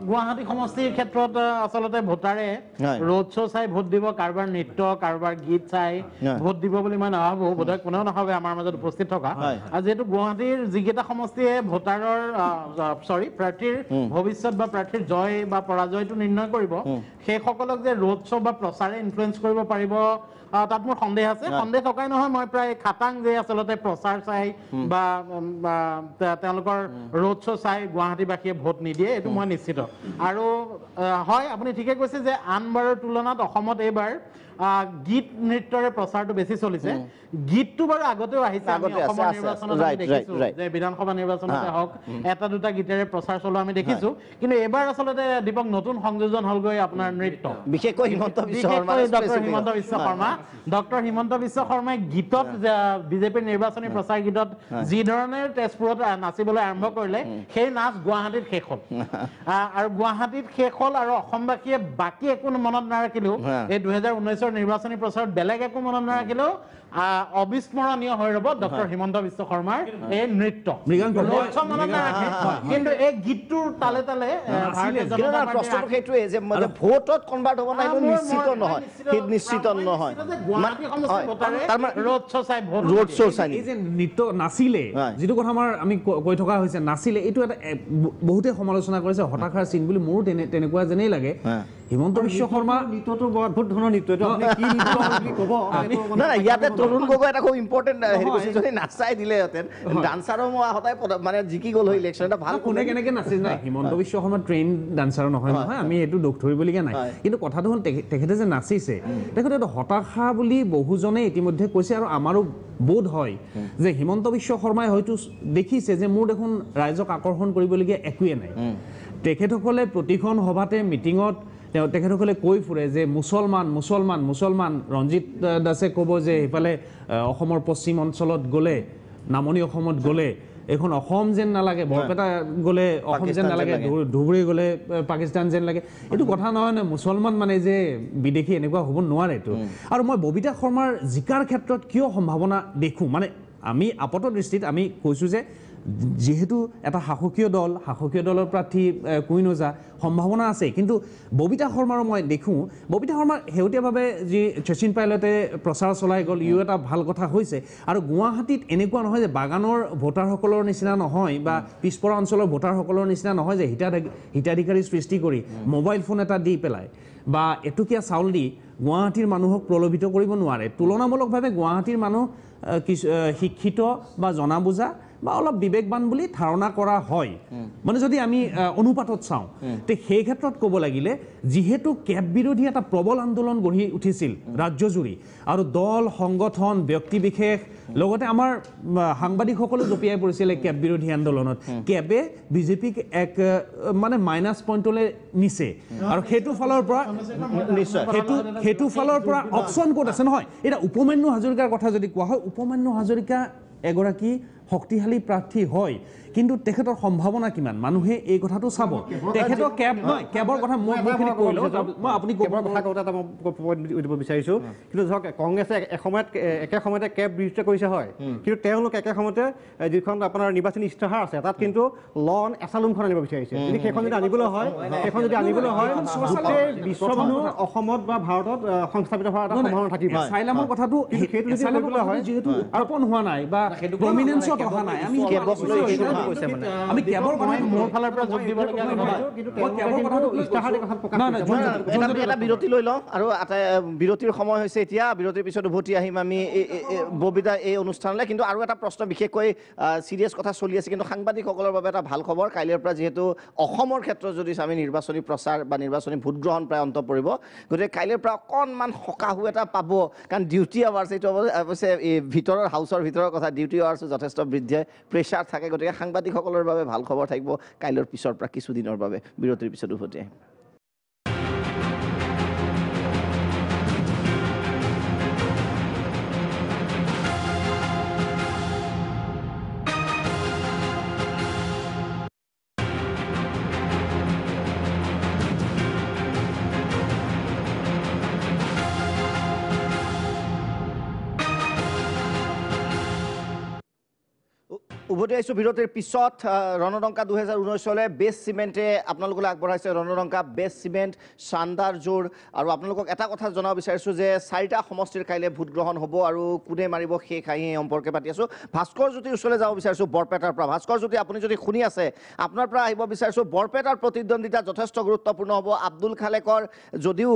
গুৱাহাটী সমষ্টিৰ ক্ষেত্ৰত আচলতে ভোটাৰে ৰোড শ্ব' চাই ভোট দিব কাৰোবাৰ নৃত্য কাৰোবাৰ গীত চাই ভোট দিব বুলি মই নাভাবোঁ বোধহয় কোনেও নাভাবে আমাৰ মাজত উপস্থিত থকা আৰু যিহেতু গুৱাহাটীৰ যিকেইটা সমষ্টিয়ে ভোটাৰৰ প্ৰাৰ্থীৰ ভৱিষ্যত বা প্ৰাৰ্থীৰ জয় বা পৰাজয়টো নিৰ্ণয় কৰিব সেইসকলক যে ৰোড শ্ব' বা প্ৰচাৰে ইনফ্লুৱেঞ্চ কৰিব পাৰিব তাত মোৰ সন্দেহ আছে সন্দেহ থকাই নহয় মই প্ৰায় খাটাং যে আচলতে প্ৰচাৰ চাই বা তেওঁলোকৰ ৰোড শ্ব' চাই গুৱাহাটীবাসীয়ে ভোট নিদিয়ে এইটো মই নিশ্চিত আৰু হয় আপুনি ঠিকে কৈছে যে আনবাৰৰ তুলনাত অসমত এইবাৰ গীত নৃত্যৰে প্ৰচাৰটো বেছি চলিছে গীতটো বাৰু আগতেও আহিছে আমি অসমৰ নিৰ্বাচনত আমি দেখিছোঁ যে বিধানসভা নিৰ্বাচনতে হওক এটা দুটা গীতেৰে প্ৰচাৰ চলোৱা আমি দেখিছোঁ কিন্তু এইবাৰ আচলতে দীপক নতুন সংযোজন হ'লগৈ আপোনাৰ নৃত্য বিশেষকৈ হিমন্ত বিশ্ব শৰ্মা ডক্টৰ হিমন্ত বিশ্ব শৰ্মাই গীতত বিজেপিৰ নিৰ্বাচনী প্ৰচাৰ গীতত যি ধৰণে তেজপুৰত নাচিবলৈ আৰম্ভ কৰিলে সেই নাচ গুৱাহাটীত শেষ হ'ল আৰু গুৱাহাটীত শেষ হ'ল আৰু অসমবাসীয়ে বাকী একো মনত নাৰাখিলেও এই 2019 নিৰ্বাচনী প্ৰচাৰত বেলেগ একো মনত নাৰাখিলেও অবিস্মৰণীয় হৈ ৰ'ব ডক্টৰ হিমন্ত বিশ্ব শৰ্মাৰ এই নৃত্য মনত নাৰাখে কিন্তু এই গীতটোৰ তালে তালে প্ৰশ্নটো সেইটোৱে যে ভোটত কনভাৰ্ট হ'ব নাই নিশ্চিত নহয় ৰোড শ্ব' চাই এই যে নৃত্য নাছিলে যিটো কথা আমাৰ আমি কৈ থকা হৈছে নাছিলে এইটো এটা বহুতে সমালোচনা কৰিছে হতাশাৰ চিন বুলি মোৰো তেনেকুৱা যেনেই লাগে হিমন্ত বিশ্ব শৰ্মা নৃত্যটো বৰ অদ্ভুত ধৰণৰ নৃত্য এইটো আপুনি কি নৃত্য বুলি ক'ব ইয়াতে তৰুণ গগৈ এটা খুব ইম্পৰ্টেণ্ট হেৰি কৈছে যদি নাচাই দিলেহেঁতেন ডান্সাৰো মই সদায় মানে জিকি গ'ল হয় ইলেকশ্যন এটা ভাল কোনে কেনেকৈ নাচিছে নাই হিমন্ত বিশ্ব শৰ্মা ট্ৰেইন ডান্সাৰো নহয় আমি এইটো দুখ ধৰিবলগীয়া নাই কিন্তু কথাটো হ'ল তেখেতে যে নাচিছে তেখেতে এইটো হতাশা বুলি বহুজনে ইতিমধ্যে কৈছে আৰু আমাৰো বোধ হয় যে হিমন্ত বিশ্ব শৰ্মাই হয়তো দেখিছে যে মোৰ দেখোন ৰাইজক আকৰ্ষণ কৰিবলগীয়া একোৱে নাই তেখেতসকলে প্ৰতিখন সভাতে মিটিঙত তেখেতসকলে কৈ ফুৰে যে মুছলমান ৰঞ্জিত দাসে ক'ব যে সেইফালে অসমৰ পশ্চিম অঞ্চলত গ'লে নামনি অসমত গ'লে এখন অসম যেন নালাগে বৰপেটা গ'লে অসম যেন নালাগে ধুবুৰী গ'লে পাকিস্তান যেন লাগে এইটো কথা নহয় মুছলমান মানে যে বিদেশী এনেকুৱা হ'ব নোৱাৰেতো আৰু মই ববিতা শৰ্মাৰ জিকাৰ ক্ষেত্ৰত কিয় সম্ভাৱনা দেখোঁ মানে আমি আপাত দৃষ্টিত আমি কৈছোঁ যে যেহেতু এটা শাসকীয় দলৰ প্ৰাৰ্থী কুইন ওজা সম্ভাৱনা আছে কিন্তু ববিতা শৰ্মাৰো মই দেখোঁ ববিতা শৰ্মাৰ শেহতীয়াভাৱে যি শচীন পাইলটে প্ৰচাৰ চলাই গ'ল ইও এটা ভাল কথা হৈছে আৰু গুৱাহাটীত এনেকুৱা নহয় যে বাগানৰ ভোটাৰসকলৰ নিচিনা নহয় বা পিছপৰা অঞ্চলৰ ভোটাৰসকলৰ নিচিনা নহয় যে হিতাধিকাৰী সৃষ্টি কৰি মোবাইল ফোন এটা দি পেলাই বা এটকীয়া চাউল দি গুৱাহাটীৰ মানুহক প্ৰলোভিত কৰিব নোৱাৰে তুলনামূলকভাৱে গুৱাহাটীৰ মানুহ শিক্ষিত বা জনা বুজা বা অলপ বিবেকবান বুলি ধাৰণা কৰা হয় মানে যদি আমি অনুপাতত চাওঁ তে সেই ক্ষেত্ৰত ক'ব লাগিলে যিহেতু কেব বিৰোধী এটা প্ৰবল আন্দোলন গঢ়ি উঠিছিল ৰাজ্যজুৰি আৰু দল সংগঠন ব্যক্তি বিশেষ লগতে আমাৰ সাংবাদিকসকলে জপিয়াই পৰিছিল কেব বিৰোধী আন্দোলনত কেবে বিজেপিক এক মানে মাইনাছ পইণ্টলৈ নিছে আৰু সেইটো ফালৰ পৰা সেইটো ফালৰ পৰা অপশ্যন ক'ত আছে নহয় এতিয়া উপমান্যু হাজৰিকাৰ কথা যদি কোৱা হয় উপমান্যু হাজৰিকা এগৰাকী শক্তিশালী প্ৰাৰ্থী হয় কিন্তু তেখেতৰ সম্ভাৱনা কিমান মানুহে এই কথাটো চাব তেখেতৰ কেবৰ কথা মই কৈ লওঁ মই আপুনি কেবৰ কথা কওঁতে এটা মই দিব বিচাৰিছোঁ কিন্তু ধৰক কংগ্ৰেছে একে সময়তে কেব বিৰোধিতা কৰিছে হয় কিন্তু তেওঁলোক একে সময়তে যিখন আপোনাৰ নিৰ্বাচনী ইস্তাহাৰ আছে তাত কিন্তু ল অন এছালুমখন আনিব বিচাৰিছে যদি সেইখন যদি আনিবলৈ হয় গোটেই বিশ্বব্ৰহ্মাণ্ডৰ অসমত বা ভাৰতত সংস্থাপিত হোৱাৰ এটা সম্ভাৱনা থাকিব এছাইলামৰ কথাটো সেইটো যদি কৰিবলৈ হয় যিহেতু উত্থাপন হোৱা নাই বা প্ৰমিনেন্সত অহা নাই আমি কেবৰ কথা মোৰ ফালৰ পৰা যোগ দিবলগীয়া নহয় কেবৰ কথাটো এটা বিৰতি লৈ লওঁ আৰু বিৰতিৰ সময় হৈছে এতিয়া বিৰতিৰ পিছত উভতি আহিম আমি ববিতা এই অনুষ্ঠানলৈ কিন্তু আৰু এটা প্ৰশ্ন বিশেষকৈ চিৰিয়াছ কথা চলি আছে কিন্তু সাংবাদিকসকলৰ বাবে এটা ভাল খবৰ কাইলৈৰ পৰা যিহেতু অসমৰ ক্ষেত্ৰত যদি আমি নিৰ্বাচনী প্ৰচাৰ বা নিৰ্বাচনী ভোট গ্ৰহণ প্ৰায় অন্ত পৰিব গতিকে কাইলৈৰ পৰা অকণমান সকাহো এটা পাব কাৰণ ডিউটি আৱাৰ্ছ এইটো অৱশ্যে এই ভিতৰৰ হাউচৰ ভিতৰৰ কথা ডিউটি আৱাৰ্ছো যথেষ্ট বৃদ্ধি হয় প্ৰেছাৰ থাকে গতিকে সাংবাদিকসকলৰ বাবে ভাল খবৰ থাকিব কাইলৈৰ পিছৰ পৰা কিছুদিনৰ বাবে বিৰতিৰ পিছত উভতি আহিম উভতি আহিছোঁ বিৰতিৰ পিছত ৰণদংকা 2019 বেষ্ট চিমেণ্টে আপোনালোকলৈ আগবঢ়াইছে ৰণদংকা বেষ্ট চিমেণ্ট শানদাৰ জোৰ আৰু আপোনালোকক এটা কথা জনাব বিচাৰিছোঁ যে 4টা সমষ্টিৰ কাইলৈ ভোট গ্ৰহণ হ'ব আৰু কোনে মাৰিব শেষ আহি এই সম্পৰ্কে পাতি আছোঁ ভাস্কৰ জ্যোতিৰ ওচৰলৈ যাব বিচাৰিছোঁ বৰপেটাৰ পৰা ভাস্কৰ জ্যোতি আপুনি যদি শুনি আছে আপোনাৰ পৰা আহিব বিচাৰিছোঁ বৰপেটাৰ প্ৰতিদ্বন্দ্বিতা যথেষ্ট গুৰুত্বপূৰ্ণ হ'ব আব্দুল খালেকৰ যদিও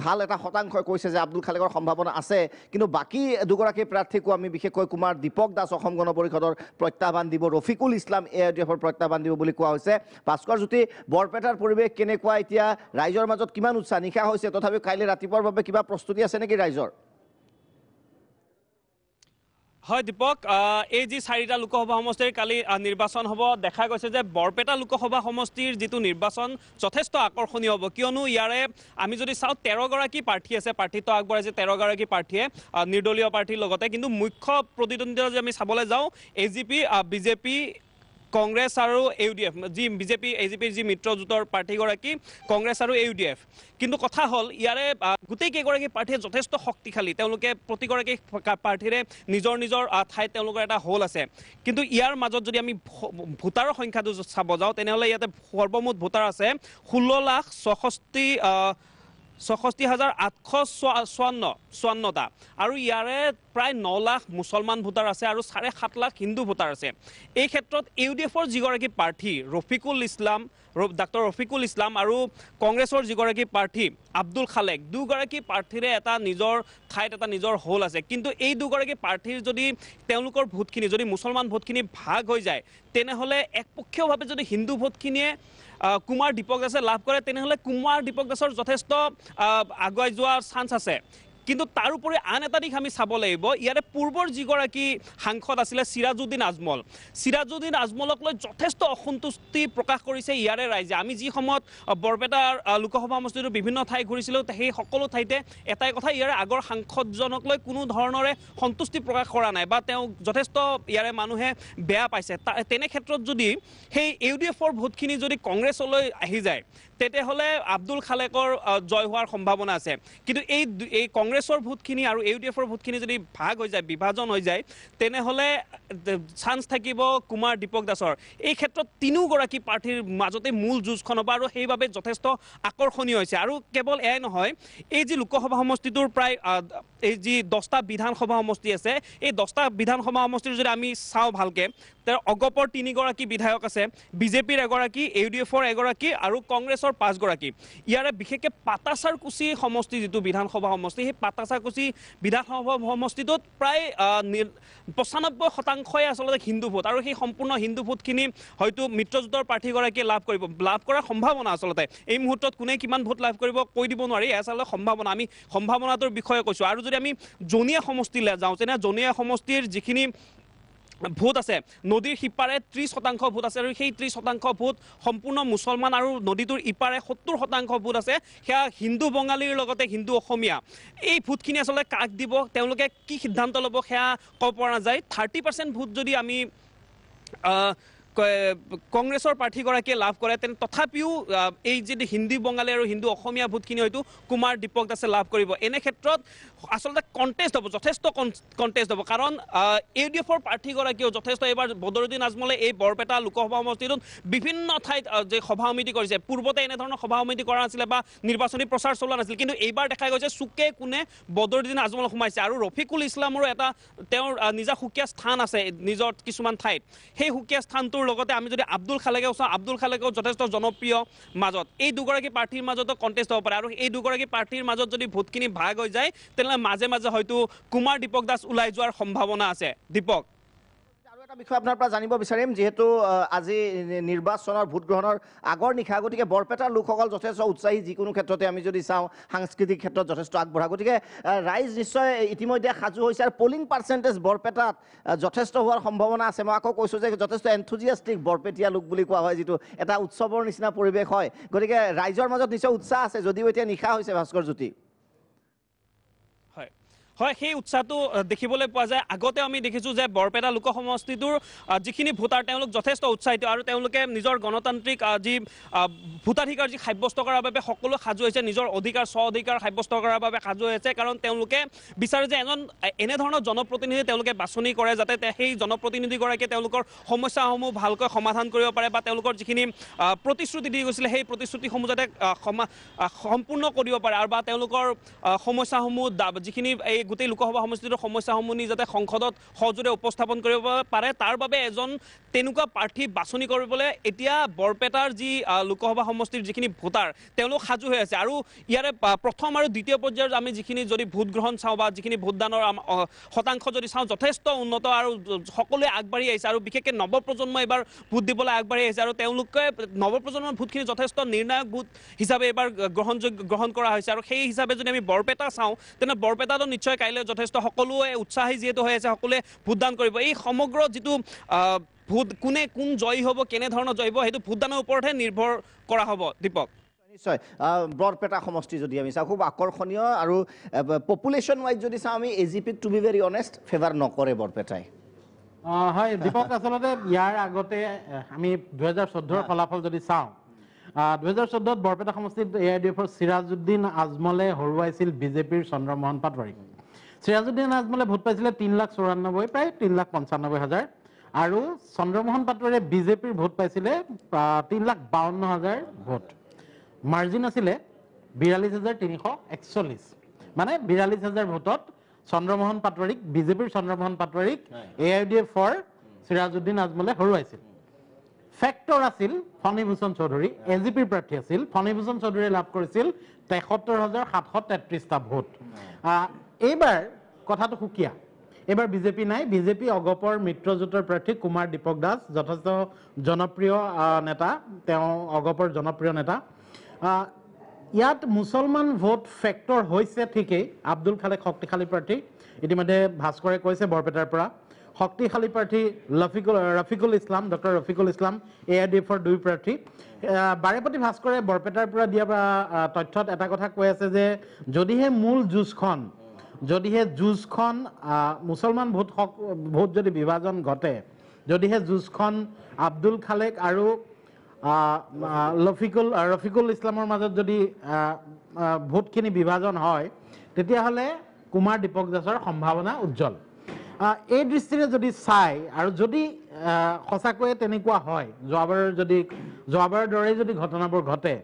ভাল এটা শতাংশই কৈছে যে আব্দুল খালেকৰ সম্ভাৱনা আছে কিন্তু বাকী দুগৰাকী প্ৰাৰ্থীকো আমি বিশেষকৈ কুমাৰ দীপক দাস অসম গণ পৰিষদৰ প্ৰত্যাহ্বান দিব ৰফিকুল ইছলাম এআইডিএফৰ প্ৰত্যাহ্বান দিব বুলি কোৱা হৈছে ভাস্কৰ জ্যোতি বৰপেটাৰ পৰিৱেশ কেনেকুৱা এতিয়া ৰাইজৰ মাজত কিমান উৎসাহ নিশা হৈছে তথাপিও কাইলৈ ৰাতিপুৱাৰ বাবে কিবা প্ৰস্তুতি আছে নেকি ৰাইজৰ হয় দীপক এই যি 4টা লোকসভা সমষ্টিৰ কালি নিৰ্বাচন হ'ব দেখা গৈছে যে বৰপেটা লোকসভা সমষ্টিৰ যিটো নিৰ্বাচন যথেষ্ট আকৰ্ষণীয় হ'ব কিয়নো ইয়াৰে আমি যদি চাওঁ 13গৰাকী প্ৰাৰ্থী আছে প্ৰাৰ্থিত্ব আগবঢ়াইছে 13গৰাকী প্ৰাৰ্থীয়ে নিৰ্দলীয় প্ৰাৰ্থীৰ লগতে কিন্তু মুখ্য প্ৰতিদ্বন্দ্বিতা যদি আমি চাবলৈ যাওঁ এজিপি বিজেপি কংগ্ৰেছ আৰু ইউডিএফ যি বিজেপি এজিপিৰ যি মিত্ৰজোঁটৰ প্ৰাৰ্থীগৰাকী কংগ্ৰেছ আৰু ইউডিএফ কিন্তু কথা হ'ল ইয়াৰে গোটেই কেইগৰাকী প্ৰাৰ্থীয়ে যথেষ্ট শক্তিশালী তেওঁলোকে প্ৰতিগৰাকী প্ৰাৰ্থীৰে নিজৰ নিজৰ ঠাইত তেওঁলোকৰ এটা হোল আছে কিন্তু ইয়াৰ মাজত যদি আমি ভোটাৰৰ সংখ্যাটো চাব যাওঁ তেনেহ'লে ইয়াতে সৰ্বমুঠ ভোটাৰ আছে 16,854,854টা আৰু ইয়াৰে প্ৰায় 9 লাখ মুছলমান ভোটাৰ আছে আৰু 7.5 লাখ হিন্দু ভোটাৰ আছে এই ক্ষেত্ৰত ইউডিএফৰ যিগৰাকী প্ৰাৰ্থী ডাক্তৰ ৰফিকুল ইছলাম আৰু কংগ্ৰেছৰ যিগৰাকী প্ৰাৰ্থী আব্দুল খালেক দুগৰাকী প্ৰাৰ্থীৰে এটা নিজৰ ঠাইত এটা নিজৰ হোল আছে কিন্তু এই দুগৰাকী প্ৰাৰ্থীৰ যদি তেওঁলোকৰ ভোটখিনি যদি মুছলমান ভোটখিনি ভাগ হৈ যায় তেনেহ'লে একপক্ষীয়ভাৱে যদি হিন্দু ভোটখিনিয়ে কুমাৰ দীপক দাসে লাভ কৰে তেনেহ'লে কুমাৰ দীপক দাসৰ যথেষ্ট আগুৱাই যোৱাৰ চান্স আছে কিন্তু তাৰোপৰি আন এটা দিশ আমি চাব লাগিব ইয়াৰে পূৰ্বৰ যিগৰাকী সাংসদ আছিলে সিৰাজউদ্দিন আজমলক লৈ যথেষ্ট অসন্তুষ্টি প্ৰকাশ কৰিছে ইয়াৰে ৰাইজে আমি যি সময়ত বৰপেটাৰ লোকসভা সমষ্টিৰ বিভিন্ন ঠাই ঘূৰিছিলোঁ সেই সকলো ঠাইতে এটাই কথা ইয়াৰে আগৰ সাংসদজনক লৈ কোনো ধৰণৰে সন্তুষ্টি প্ৰকাশ কৰা নাই বা তেওঁ যথেষ্ট ইয়াৰে মানুহে বেয়া পাইছে তেনে ক্ষেত্ৰত যদি সেই ইউডিএফৰ ভোটখিনি যদি কংগ্ৰেছলৈ আহি যায় তেতিয়াহ'লে আব্দুল খালেকৰ জয় হোৱাৰ সম্ভাৱনা আছে কিন্তু এই কংগ্ৰেছৰ ভোটখিনি আৰু ইউডিএফৰ ভোটখিনি যদি ভাগ হৈ যায় বিভাজন হৈ যায় তেনেহ'লে চান্স থাকিব কুমাৰ দীপক দাসৰ এই ক্ষেত্ৰত তিনিওগৰাকী প্ৰাৰ্থীৰ মাজতে মূল যুঁজখন হ'ব আৰু সেইবাবে যথেষ্ট আকৰ্ষণীয় হৈছে আৰু কেৱল এয়াই নহয় এই যি লোকসভা সমষ্টিটোৰ প্ৰায় এই যি 10টা বিধানসভা সমষ্টি আছে এই 10টা বিধানসভা সমষ্টিৰ যদি আমি চাওঁ ভালকৈ তেওঁৰ অগপৰ 3গৰাকী বিধায়ক আছে, বিজেপিৰ এগৰাকী, ইউডিএফৰ এগৰাকী আৰু কংগ্ৰেছৰ 5গৰাকী। ইয়াৰে বিশেষকৈ পাটাচাৰকুছি সমষ্টি যিটো বিধানসভা সমষ্টি, সেই পাটাচাৰকুছি বিধানসভা সমষ্টিটোত প্ৰায় 95% আচলতে হিন্দু ভোট, আৰু সেই সম্পূৰ্ণ হিন্দু ভোটখিনি হয়তো মিত্ৰজোঁটৰ প্ৰাৰ্থীগৰাকীয়ে লাভ কৰিব, লাভ কৰাৰ সম্ভাৱনা আচলতে এই মুহূৰ্তত কোনে কিমান ভোট লাভ কৰিব কৈ দিব নোৱাৰি, আচলতে সম্ভাৱনা, আমি সম্ভাৱনাটোৰ বিষয়ে কৈছোঁ। আৰু যদি আমি জনিয়া সমষ্টিলৈ যাওঁ, তেনে জনিয়া সমষ্টিৰ যিখিনি ভোট আছে, নদীৰ সিপাৰে 30% ভোট আছে, আৰু সেই 30% ভোট সম্পূৰ্ণ মুছলমান, আৰু নদীটোৰ ইপাৰে 70% ভোট আছে, সেয়া হিন্দু বঙালীৰ লগতে হিন্দু অসমীয়া। এই ভোটখিনি আচলতে কাক দিব, তেওঁলোকে কি সিদ্ধান্ত ল'ব সেয়া ক'ব পৰা নাযায়। 30% ভোট যদি আমি কংগ্ৰেছৰ প্ৰাৰ্থীগৰাকীয়ে লাভ কৰে, তেনে তথাপিও এই যদি হিন্দী বঙালী আৰু হিন্দু অসমীয়া ভোটখিনি হয়তো কুমাৰ দীপক দাসে লাভ কৰিব। এনে ক্ষেত্ৰত আচলতে কণ্টেষ্ট হ'ব, যথেষ্ট কণ্টেষ্ট হ'ব, কাৰণ ইউডিএফৰ প্ৰাৰ্থীগৰাকীয়েও যথেষ্ট এইবাৰ বদৰুদ্দিন আজমলে এই বৰপেটা লোকসভা সমষ্টিটোত বিভিন্ন ঠাইত যে সভা সমিতি কৰিছে, পূৰ্বতে এনেধৰণৰ সভা সমিতি কৰা নাছিলে বা নিৰ্বাচনী প্ৰচাৰ চলোৱা নাছিল, কিন্তু এইবাৰ দেখা গৈছে চুকে কোণে বদৰুদ্দিন আজমল সোমাইছে, আৰু ৰফিকুল ইছলামৰো এটা তেওঁৰ নিজা সুকীয়া স্থান আছে নিজৰ কিছুমান ঠাইত। সেই সুকীয়া স্থানটোৰ লগতে আমি যদি আব্দুল খালেকেও চাওঁ, আব্দুল খালেকেও যথেষ্ট জনপ্ৰিয় মাজত, এই দুগৰাকী প্ৰাৰ্থীৰ মাজতো কণ্টেষ্ট হ'ব পাৰে, আৰু এই দুগৰাকী প্ৰাৰ্থীৰ মাজত যদি ভোটখিনি ভাগ হৈ যায়, তেনেহ'লে মাজে মাজে হয়তো কুমাৰ দীপক দাস ওলাই যোৱাৰ সম্ভাৱনা আছে। দীপক, আৰু এটা বিষয় আপোনাৰ পৰা জানিব বিচাৰিম, যিহেতু আজি নিৰ্বাচনৰ ভোট গ্ৰহণৰ আগৰ নিশা, গতিকে বৰপেটাৰ লোকসকল যথেষ্ট উৎসাহী, যিকোনো ক্ষেত্ৰতে আমি যদি চাওঁ সাংস্কৃতিক ক্ষেত্ৰত যথেষ্ট আগবঢ়া, গতিকে ৰাইজ নিশ্চয় ইতিমধ্যে সাজু হৈছে, আৰু পলিং পাৰ্চেণ্টেজ বৰপেটাত যথেষ্ট হোৱাৰ সম্ভাৱনা আছে। মই আকৌ কৈছোঁ যে যথেষ্ট এনথুজিয়াষ্টিক বৰপেটীয়া লোক বুলি কোৱা হয়, যিটো এটা উৎসৱৰ নিচিনা পৰিৱেশ হয়, গতিকে ৰাইজৰ মাজত নিশ্চয় উৎসাহ আছে, যদিও এতিয়া নিশা হৈছে। ভাস্কৰ জ্যোতি, হয়, সেই উৎসাহটো দেখিবলৈ পোৱা যায়। আগতে আমি দেখিছোঁ যে বৰপেটা লোক সমষ্টিটোৰ যিখিনি ভোটাৰ, তেওঁলোক যথেষ্ট উৎসাহিত, আৰু তেওঁলোকে নিজৰ গণতান্ত্ৰিক যি ভোটাধিকাৰ যি সাব্যস্ত কৰাৰ বাবে সকলো সাজু হৈছে, নিজৰ অধিকাৰ স্ব অধিকাৰ সাব্যস্ত কৰাৰ বাবে সাজু হৈছে, কাৰণ তেওঁলোকে বিচাৰে যে এজন এনেধৰণৰ জনপ্ৰতিনিধি তেওঁলোকে বাছনি কৰে, যাতে সেই জনপ্ৰতিনিধিগৰাকীয়ে তেওঁলোকৰ সমস্যাসমূহ ভালকৈ সমাধান কৰিব পাৰে, বা তেওঁলোকৰ যিখিনি প্ৰতিশ্ৰুতি দি গৈছিলে সেই প্ৰতিশ্ৰুতিসমূহ যাতে সম্পূৰ্ণ কৰিব পাৰে, আৰু বা তেওঁলোকৰ সমস্যাসমূহ যিখিনি এই গোটেই লোকসভা সমষ্টিটোৰ সমস্যাসমূহ নি যাতে সংসদত সহজতে উপস্থাপন কৰিব পাৰে, তাৰ বাবে এজন তেনেকুৱা প্ৰাৰ্থী বাছনি কৰিবলৈ এতিয়া বৰপেটাৰ যি লোকসভা সমষ্টিৰ যিখিনি ভোটাৰ, তেওঁলোক সাজু হৈ আছে। আৰু ইয়াৰে প্ৰথম আৰু দ্বিতীয় পৰ্যায়ৰ আমি যিখিনি যদি ভোট গ্ৰহণ চাওঁ বা যিখিনি ভোটদানৰ শতাংশ যদি চাওঁ, যথেষ্ট উন্নত, আৰু সকলোৱে আগবাঢ়ি আহিছে, আৰু বিশেষকৈ নৱপ্ৰজন্ম এইবাৰ ভোট দিবলৈ আগবাঢ়ি আহিছে, আৰু তেওঁলোকে নৱপ্ৰজন্মৰ ভোটখিনি যথেষ্ট নিৰ্ণায়ক ভোট হিচাপে এইবাৰ গ্ৰহণ কৰা হৈছে। আৰু সেই হিচাপে যদি আমি বৰপেটা চাওঁ, তেনে বৰপেটাটো নিশ্চয় কাইলৈ যথেষ্ট সকলোৱে উৎসাহী যিহেতু হৈ আছে, সকলোৱে ভোটদান কৰিব। এই সমগ্ৰ যিটো ভোট কোন জয়ী হ'ব, কেনেধৰণৰ জয়ী হ'ব, সেইটো ভোটদানৰ ওপৰতহে নিৰ্ভৰ কৰা হ'ব। দীপক, নিশ্চয় বৰপেটা সমষ্টি যদি আমি চাওঁ খুব আকৰ্ষণীয়, আৰু পপুলেশ্যন ৱাইজ যদি চাওঁ আমি এজিপিক to be very honest favour নকৰে বৰপেটাই। হয় দীপক, আচলতে ইয়াৰ আগতে আমি 2014 ফলাফল যদি চাওঁ, 2014 বৰপেটা সমষ্টিত AIDFৰ চিৰাজউদ্দিন আজমলে হৰুৱাইছিল বিজেপিৰ চন্দ্ৰমোহন পাটোৱাৰীক। চিৰাজউদ্দিন আজমলে ভোট পাইছিলে 3,94,000, প্ৰায় 3,95,000, আৰু চন্দ্ৰমোহন পাটোৱাৰীয়ে বিজেপিৰ ভোট পাইছিলে 3,52,000 ভোট। মাৰ্জিন আছিলে 42,341, মানে 42,000 ভোটত চন্দ্ৰমোহন পাটোৱাৰীক, বিজেপিৰ চন্দ্ৰমোহন পাটোৱাৰীক AIDFৰ চিৰাজউদ্দিন আজমলে হৰুৱাইছিল। ফেক্টৰ আছিল ফণীভূষণ চৌধুৰী, এজিপিৰ প্ৰাৰ্থী আছিল। ফণীভূষণ চৌধুৰীয়ে লাভ কৰিছিল 73,733টা ভোট। এইবাৰ কথাটো সুকীয়া, এইবাৰ বিজেপি নাই, বিজেপি অগপৰ মিত্ৰজোঁটৰ প্ৰাৰ্থী কুমাৰ দীপক দাস, যথেষ্ট জনপ্ৰিয় নেতা, তেওঁ অগপৰ জনপ্ৰিয় নেতা। ইয়াত মুছলমান ভোট ফেক্টৰ হৈছে ঠিকেই, আব্দুল খালেক শক্তিশালী প্ৰাৰ্থী, ইতিমধ্যে ভাস্কৰে কৈছে বৰপেটাৰ পৰা। শক্তিশালী প্ৰাৰ্থী ৰফিকুল ইছলাম, ডক্টৰ ৰফিকুল ইছলাম, AIDFৰ 2 প্ৰাৰ্থী। বাৰেপতি ভাস্কৰে বৰপেটাৰ পৰা দিয়া তথ্যত এটা কথা কৈ আছে যে যদিহে মূল যুঁজখন মুছলমান ভোট যদি বিভাজন ঘটে, যদিহে যুঁজখন আব্দুল খালেক আৰু ৰফিকুল ইছলামৰ মাজত যদি ভোটখিনি বিভাজন হয়, তেতিয়াহ'লে কুমাৰ দীপক দাসৰ সম্ভাৱনা উজ্জ্বল। এই দৃষ্টিৰে যদি চাই, আৰু যদি সঁচাকৈয়ে তেনেকুৱা হয়, যোৱাবাৰৰ দৰেই যদি ঘটনাবোৰ ঘটে,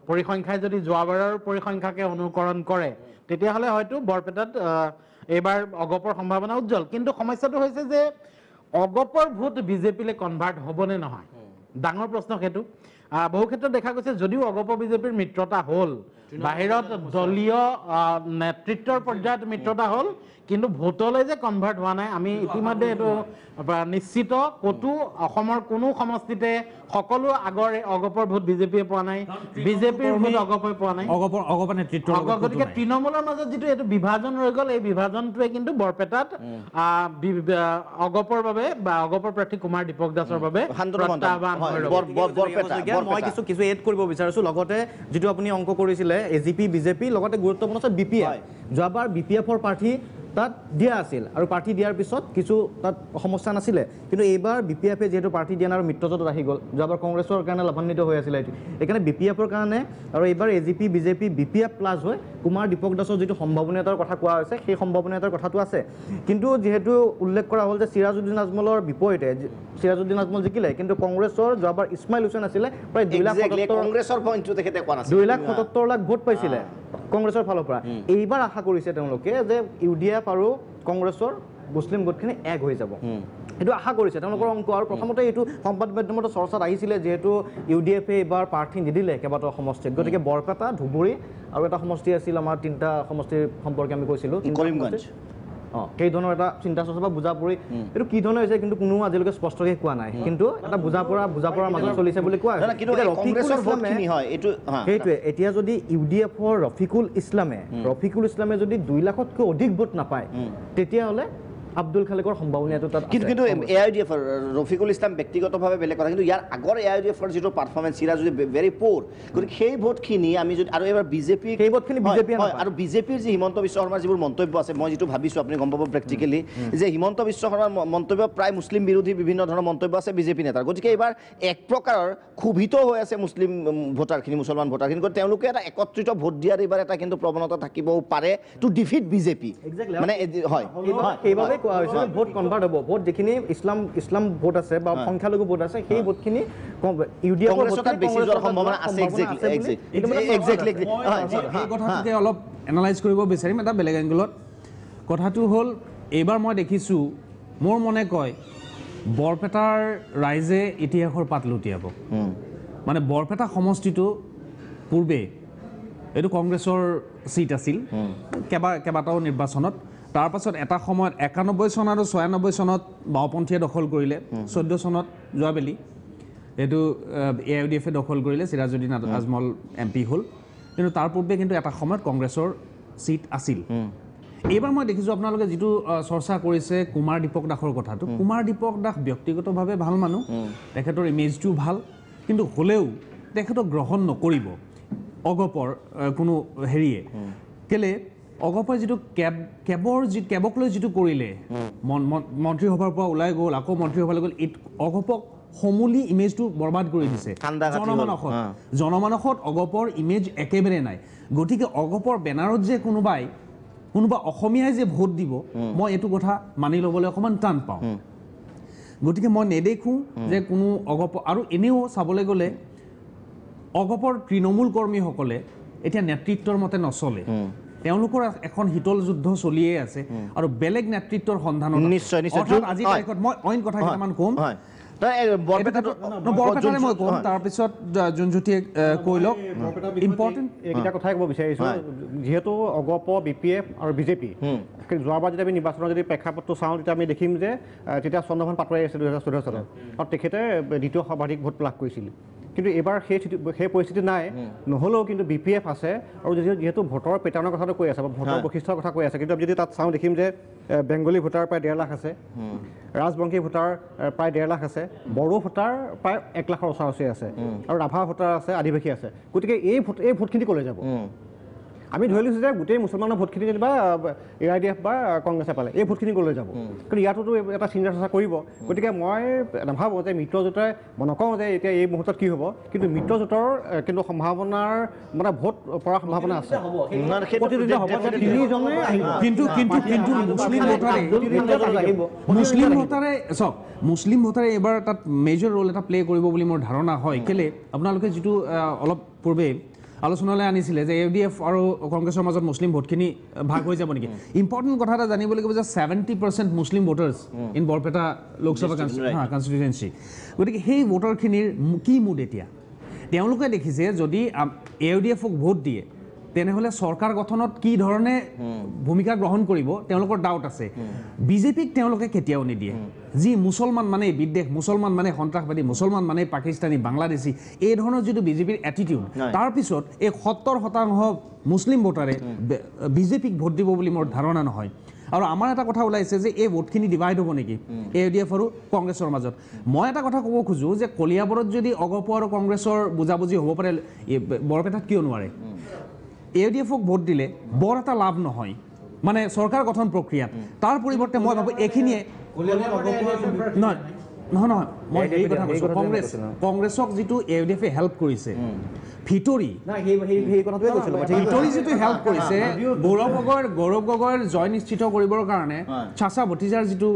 পৰিসংখ্যাই যদি যোৱাবাৰৰ পৰিসংখ্যাকে অনুকৰণ কৰে, তেতিয়াহ'লে হয়তো বৰপেটাত এইবাৰ অগপৰ সম্ভাৱনা উজ্জ্বল। কিন্তু সমস্যাটো হৈছে যে অগপৰ ভোট বিজেপিলৈ কনভাৰ্ট হ'বনে নহয় ডাঙৰ প্ৰশ্ন সেইটো বহু ক্ষেত্ৰত দেখা গৈছে যদিও অগপ বিজেপিৰ মিত্ৰতা হ'ল বাহিৰত দলীয় নেতৃত্বৰ পৰ্যায়ত মিত্ৰতা হ'ল কিন্তু ভোটলৈ যে কনভাৰ্ট হোৱা নাই আমি ইতিমধ্যে এইটো নিশ্চিত ক'তো অসমৰ কোনো সমষ্টিতে সকলো আগৰ অগপৰ ভোট বিজেপিয়ে পোৱা নাই বিজেপিৰ ভোট অগপই পোৱা নাই অগপ নেতৃত্ব গতিকে তৃণমূলৰ মাজত যিটো এইটো বিভাজন ৰৈ গ'ল এই বিভাজনটোৱে কিন্তু বৰপেটাত অগপৰ বাবে বা অগপৰ প্ৰাৰ্থী কুমাৰ দীপক দাসৰ বাবে প্ৰত্যাহ্বান হৈ ৰ'ব। মই কিছু এড কৰিব বিচাৰিছোঁ লগতে যিটো আপুনি অংক কৰিছিলে এজিপি বিজেপি লগতে গুৰুত্বপূৰ্ণ আছে BPF যোৱাবাৰ BPFৰ প্ৰাৰ্থী তাত দিয়া আছিল আৰু প্ৰাৰ্থী দিয়াৰ পিছত কিছু তাত সমস্যা নাছিলে কিন্তু এইবাৰ BPFে যিহেতু প্ৰাৰ্থী দিয়া নাই আৰু মিত্ৰজোঁটত আহি গ'ল যোৱাবাৰ কংগ্ৰেছৰ কাৰণে লাভান্বিত হৈ আছিলে এইটো সেইকাৰণে BPFৰ কাৰণে আৰু এইবাৰ এজিপি বিজেপি BPF প্লাছ হৈ কুমাৰ দীপক দাসৰ যিটো সম্ভাৱনীয়তাৰ কথা কোৱা হৈছে সেই সম্ভাৱনীয়তাৰ কথাটো আছে কিন্তু যিহেতু উল্লেখ কৰা হ'ল যে চিৰাজউদ্দিন আজমলৰ বিপৰীতে চিৰাজউদ্দিন আজমল জিকিলে কিন্তু কংগ্ৰেছৰ যোৱাবাৰ ইছমাইল হুছেইন আছিলে প্ৰায় 2,77,000 লাখ ভোট পাইছিলে কংগ্ৰেছৰ ফালৰ পৰা এইবাৰ আশা কৰিছে তেওঁলোকে যে UDF আৰু কংগ্ৰেছৰ মুছলিম ভোটখিনি এক হৈ যাব এইটো আশা কৰিছে তেওঁলোকৰ অংক আৰু প্ৰথমতে এইটো সংবাদ মাধ্যমত চৰ্চাত আহিছিলে যিহেতু UDFে এইবাৰ প্ৰাৰ্থী নিদিলে কেইবাটাও সমষ্টিত গতিকে বৰপেটা ধুবুৰী আৰু এটা সমষ্টি আছিল আমাৰ 3টা সমষ্টিৰ সম্পৰ্কে আমি কৈছিলোঁ কৰিমগঞ্জ সেই ধৰণৰ এটা চিন্তা চৰ্চা বা বুজা পৰি এইটো কি ধৰণৰ হৈছে কিন্তু কোনো আজিলৈকে স্পষ্টকৈ কোৱা নাই কিন্তু এটা বুজা পৰাৰ মাজত চলিছে বুলি কোৱা সেইটোৱে এতিয়া যদি UDFৰ ৰফিকুল ইছলামে যদি 2 লাখতকৈ অধিক ভোট নাপায় তেতিয়াহ'লে আব্দুল খালেকৰ সম্ভাৱনীয়তা তাত কিন্তু AIUDF ৰফিকুল ইছলাম ব্যক্তিগতভাৱে বেলেগ কথা কিন্তু ইয়াৰ আগৰ AIUDFৰ যিটো পাৰফৰ্মেঞ্চ সিৰা যদি ভেৰি প'ৰ গতিকে সেই ভোটখিনি আমি যদি আৰু এবাৰ বিজেপি সেই ভোটখিনি বিজেপিয়ে আৰু বিজেপিৰ যি হিমন্ত বিশ্ব শৰ্মাৰ যিবোৰ মন্তব্য আছে মই যিটো ভাবিছোঁ আপুনি গম পাব প্ৰেক্টিকেলি যে হিমন্ত বিশ্ব শৰ্মাৰ মন্তব্য প্ৰায় মুছলিম বিৰোধী বিভিন্ন ধৰণৰ মন্তব্য আছে বিজেপি নেতাৰ গতিকে এইবাৰ এক প্ৰকাৰৰ ক্ষোভিত হৈ আছে মুছলিম ভোটাৰখিনি মুছলমান ভোটাৰখিনি গতিকে তেওঁলোকে এটা একত্ৰিত ভোট দিয়াৰ এইবাৰ এটা কিন্তু প্ৰৱণতা থাকিবও পাৰে টু ডিফিট বিজেপি মানে হয় সেইবাবে কোৱা হৈছে ভোট কনভাৰ্ট হ'ব ভোট যিখিনি ইছলাম ভোট আছে বা সংখ্যালঘু ভোট আছে সেই ভোটখিনি UDFৰ বেছি যোৱাৰ সম্ভাৱনা আছে এক্সেক্টলি এই কথাটোকে অলপ এনালাইজ কৰিব বিচাৰিম এটা বেলেগ এংগলত কথাটো হ'ল এইবাৰ মই দেখিছোঁ মোৰ মনে কয় বৰপেটাৰ ৰাইজে ইতিহাসৰ পাত লুটিয়াব মানে বৰপেটা সমষ্টিটো পূৰ্বে এইটো কংগ্ৰেছৰ চিট আছিল কেইবাটাও নিৰ্বাচনত তাৰ পাছত এটা সময়ত 91 চন আৰু 96 চনত বাওঁপন্থীয়ে দখল কৰিলে 14 চনত যোৱাবেলি এইটো AIUDFে দখল কৰিলে চিৰাজউদ্দিন আজমল MP হ'ল কিন্তু তাৰ পূৰ্বে কিন্তু এটা সময়ত কংগ্ৰেছৰ চিট আছিল এইবাৰ মই দেখিছোঁ আপোনালোকে যিটো চৰ্চা কৰিছে কুমাৰ দীপক দাসৰ কথাটো কুমাৰ দীপক দাস ব্যক্তিগতভাৱে ভাল মানুহ তেখেতৰ ইমেজটো ভাল কিন্তু হ'লেও তেখেতক গ্ৰহণ নকৰিব অগপৰ কোনো হেৰিয়ে কেলে অগপই যিটো কেবক লৈ যিটো কৰিলে মন্ত্ৰীসভাৰ পৰা ওলাই গ'ল আকৌ মন্ত্ৰীসভালৈ গ'ল অগপক সমূলি ইমেজটো বৰবাদ কৰি দিছে জনমানসত অগপৰ ইমেজ একেবাৰে নাই গতিকে অগপৰ বেনাৰত যে কোনোবা অসমীয়াই যে ভোট দিব মই এইটো কথা মানি ল'বলৈ অকণমান টান পাওঁ গতিকে মই নেদেখোঁ যে কোনো অগপ আৰু এনেও চাবলৈ গ'লে অগপৰ তৃণমূল কৰ্মীসকলে এতিয়া নেতৃত্বৰ মতে নচলে তেওঁলোকৰ এখন শীতল যুদ্ধ চলিয়ে আছে আৰু বেলেগ নেতৃত্বৰ সন্ধানত নিশ্চয় আজি তাৰিখত মই অইন কথা কেইটামান ক'ম বৰপেটাৰে মই ক'ম তাৰপিছত জোনজ্যোতিয়ে কৈ লওক ইম্পৰ্টেণ্ট এইকেইটা কথাই ক'ব বিচাৰিছোঁ যিহেতু অগপ BPF আৰু বিজেপি যোৱাবাৰ যদি আমি নিৰ্বাচনৰ যদি প্ৰেক্ষাপটটো চাওঁ তেতিয়া আমি দেখিম যে তেতিয়া চন্দ্ৰমোহন পাটোৱাৰী আছিল 2014 চনত আৰু তেখেতে দ্বিতীয় সৰ্বাধিক ভোট লাভ কৰিছিল কিন্তু এবাৰ সেই পৰিস্থিতি নাই নহ'লেও কিন্তু BPF আছে আৰু যিহেতু ভোটৰ পেটাৰ্ণৰ কথাটো কৈ আছে বা ভোটৰ বৈশিষ্ট্যৰ কথা কৈ আছে কিন্তু যদি তাত চাওঁ দেখিম যে বেংগলী ভোটাৰ প্ৰায় 1.5 লাখ আছে ৰাজবংশী ভোটাৰ প্ৰায় 1.5 লাখ আছে বড়ো ভোটাৰ প্ৰায় 1 লাখৰ ওচৰা-ওচৰি আছে আৰু ৰাভা ভোটাৰ আছে আদিবাসী আছে গতিকে এই ভোটখিনি ক'লৈ যাব আমি ধৰি লৈছোঁ যে গোটেই মুছলমানৰ ভোটখিনি যেনিবা AIUDF বা কংগ্ৰেছে পালে এই ভোটখিনি ক'লৈ যাব কিন্তু ইয়াতোতো এটা চিন্তা চৰ্চা কৰিব গতিকে মই নাভাবোঁ যে মিত্ৰজোঁটে মই নকওঁ যে এতিয়া এই মুহূৰ্তত কি হ'ব কিন্তু মিত্ৰজোঁটৰ কিন্তু সম্ভাৱনাৰ মানে ভোট পৰাৰ সম্ভাৱনা আছে মুছলিম ভোটাৰে এইবাৰ তাত মেজৰ ৰোল এটা প্লে' কৰিব বুলি মোৰ ধাৰণা হয় কেলে আপোনালোকে যিটো অলপ পূৰ্বে আলোচনালৈ আনিছিলে যে AUDF আৰু কংগ্ৰেছৰ মাজত মুছলিম ভোটখিনি ভাগ হৈ যাব নেকি ইম্পৰ্টেণ্ট কথা এটা জানিব লাগিব যে 70% মুছলিম voters in Barpeta Lok Sabha constituency গতিকে সেই ভোটাৰখিনিৰ কি মুড এতিয়া তেওঁলোকে দেখিছে যদি AUDFক ভোট দিয়ে তেনেহ'লে চৰকাৰ গঠনত কি ধৰণে ভূমিকা গ্ৰহণ কৰিব তেওঁলোকৰ ডাউট আছে বিজেপিক তেওঁলোকে কেতিয়াও নিদিয়ে যি মুছলমান মানে বিদ্বেষ মুছলমান মানে সন্ত্ৰাসবাদী মুছলমান মানে পাকিস্তানী বাংলাদেশী এই ধৰণৰ যিটো বিজেপিৰ এটিটিউড তাৰপিছত এই 70% মুছলিম ভোটাৰে বিজেপিক ভোট দিব বুলি মোৰ ধাৰণা নহয় আৰু আমাৰ এটা কথা ওলাইছে যে এই ভোটখিনি ডিভাইড হ'ব নেকি AUDF আৰু কংগ্ৰেছৰ মাজত মই এটা কথা ক'ব খোজো যে কলিয়াবৰত যদি অগপ আৰু কংগ্ৰেছৰ বুজাবুজি হ'ব পাৰে বৰপেটাত কিয় নোৱাৰে AUDFক ভোট দিলে বৰ এটা লাভ নহয় মানে চৰকাৰ গঠন প্ৰক্ৰিয়াত তাৰ পৰিৱৰ্তে মই ভাবো এইখিনিয়ে নহয় মই এই কথা কৈছো কংগ্ৰেছক যিটো AUDFে হেল্প কৰিছে ভিতৰি যিটো হেল্প কৰিছে গৌৰৱ গগৈৰ জয় নিশ্চিত কৰিবৰ কাৰণে চাচা ভতিজাৰ যিটো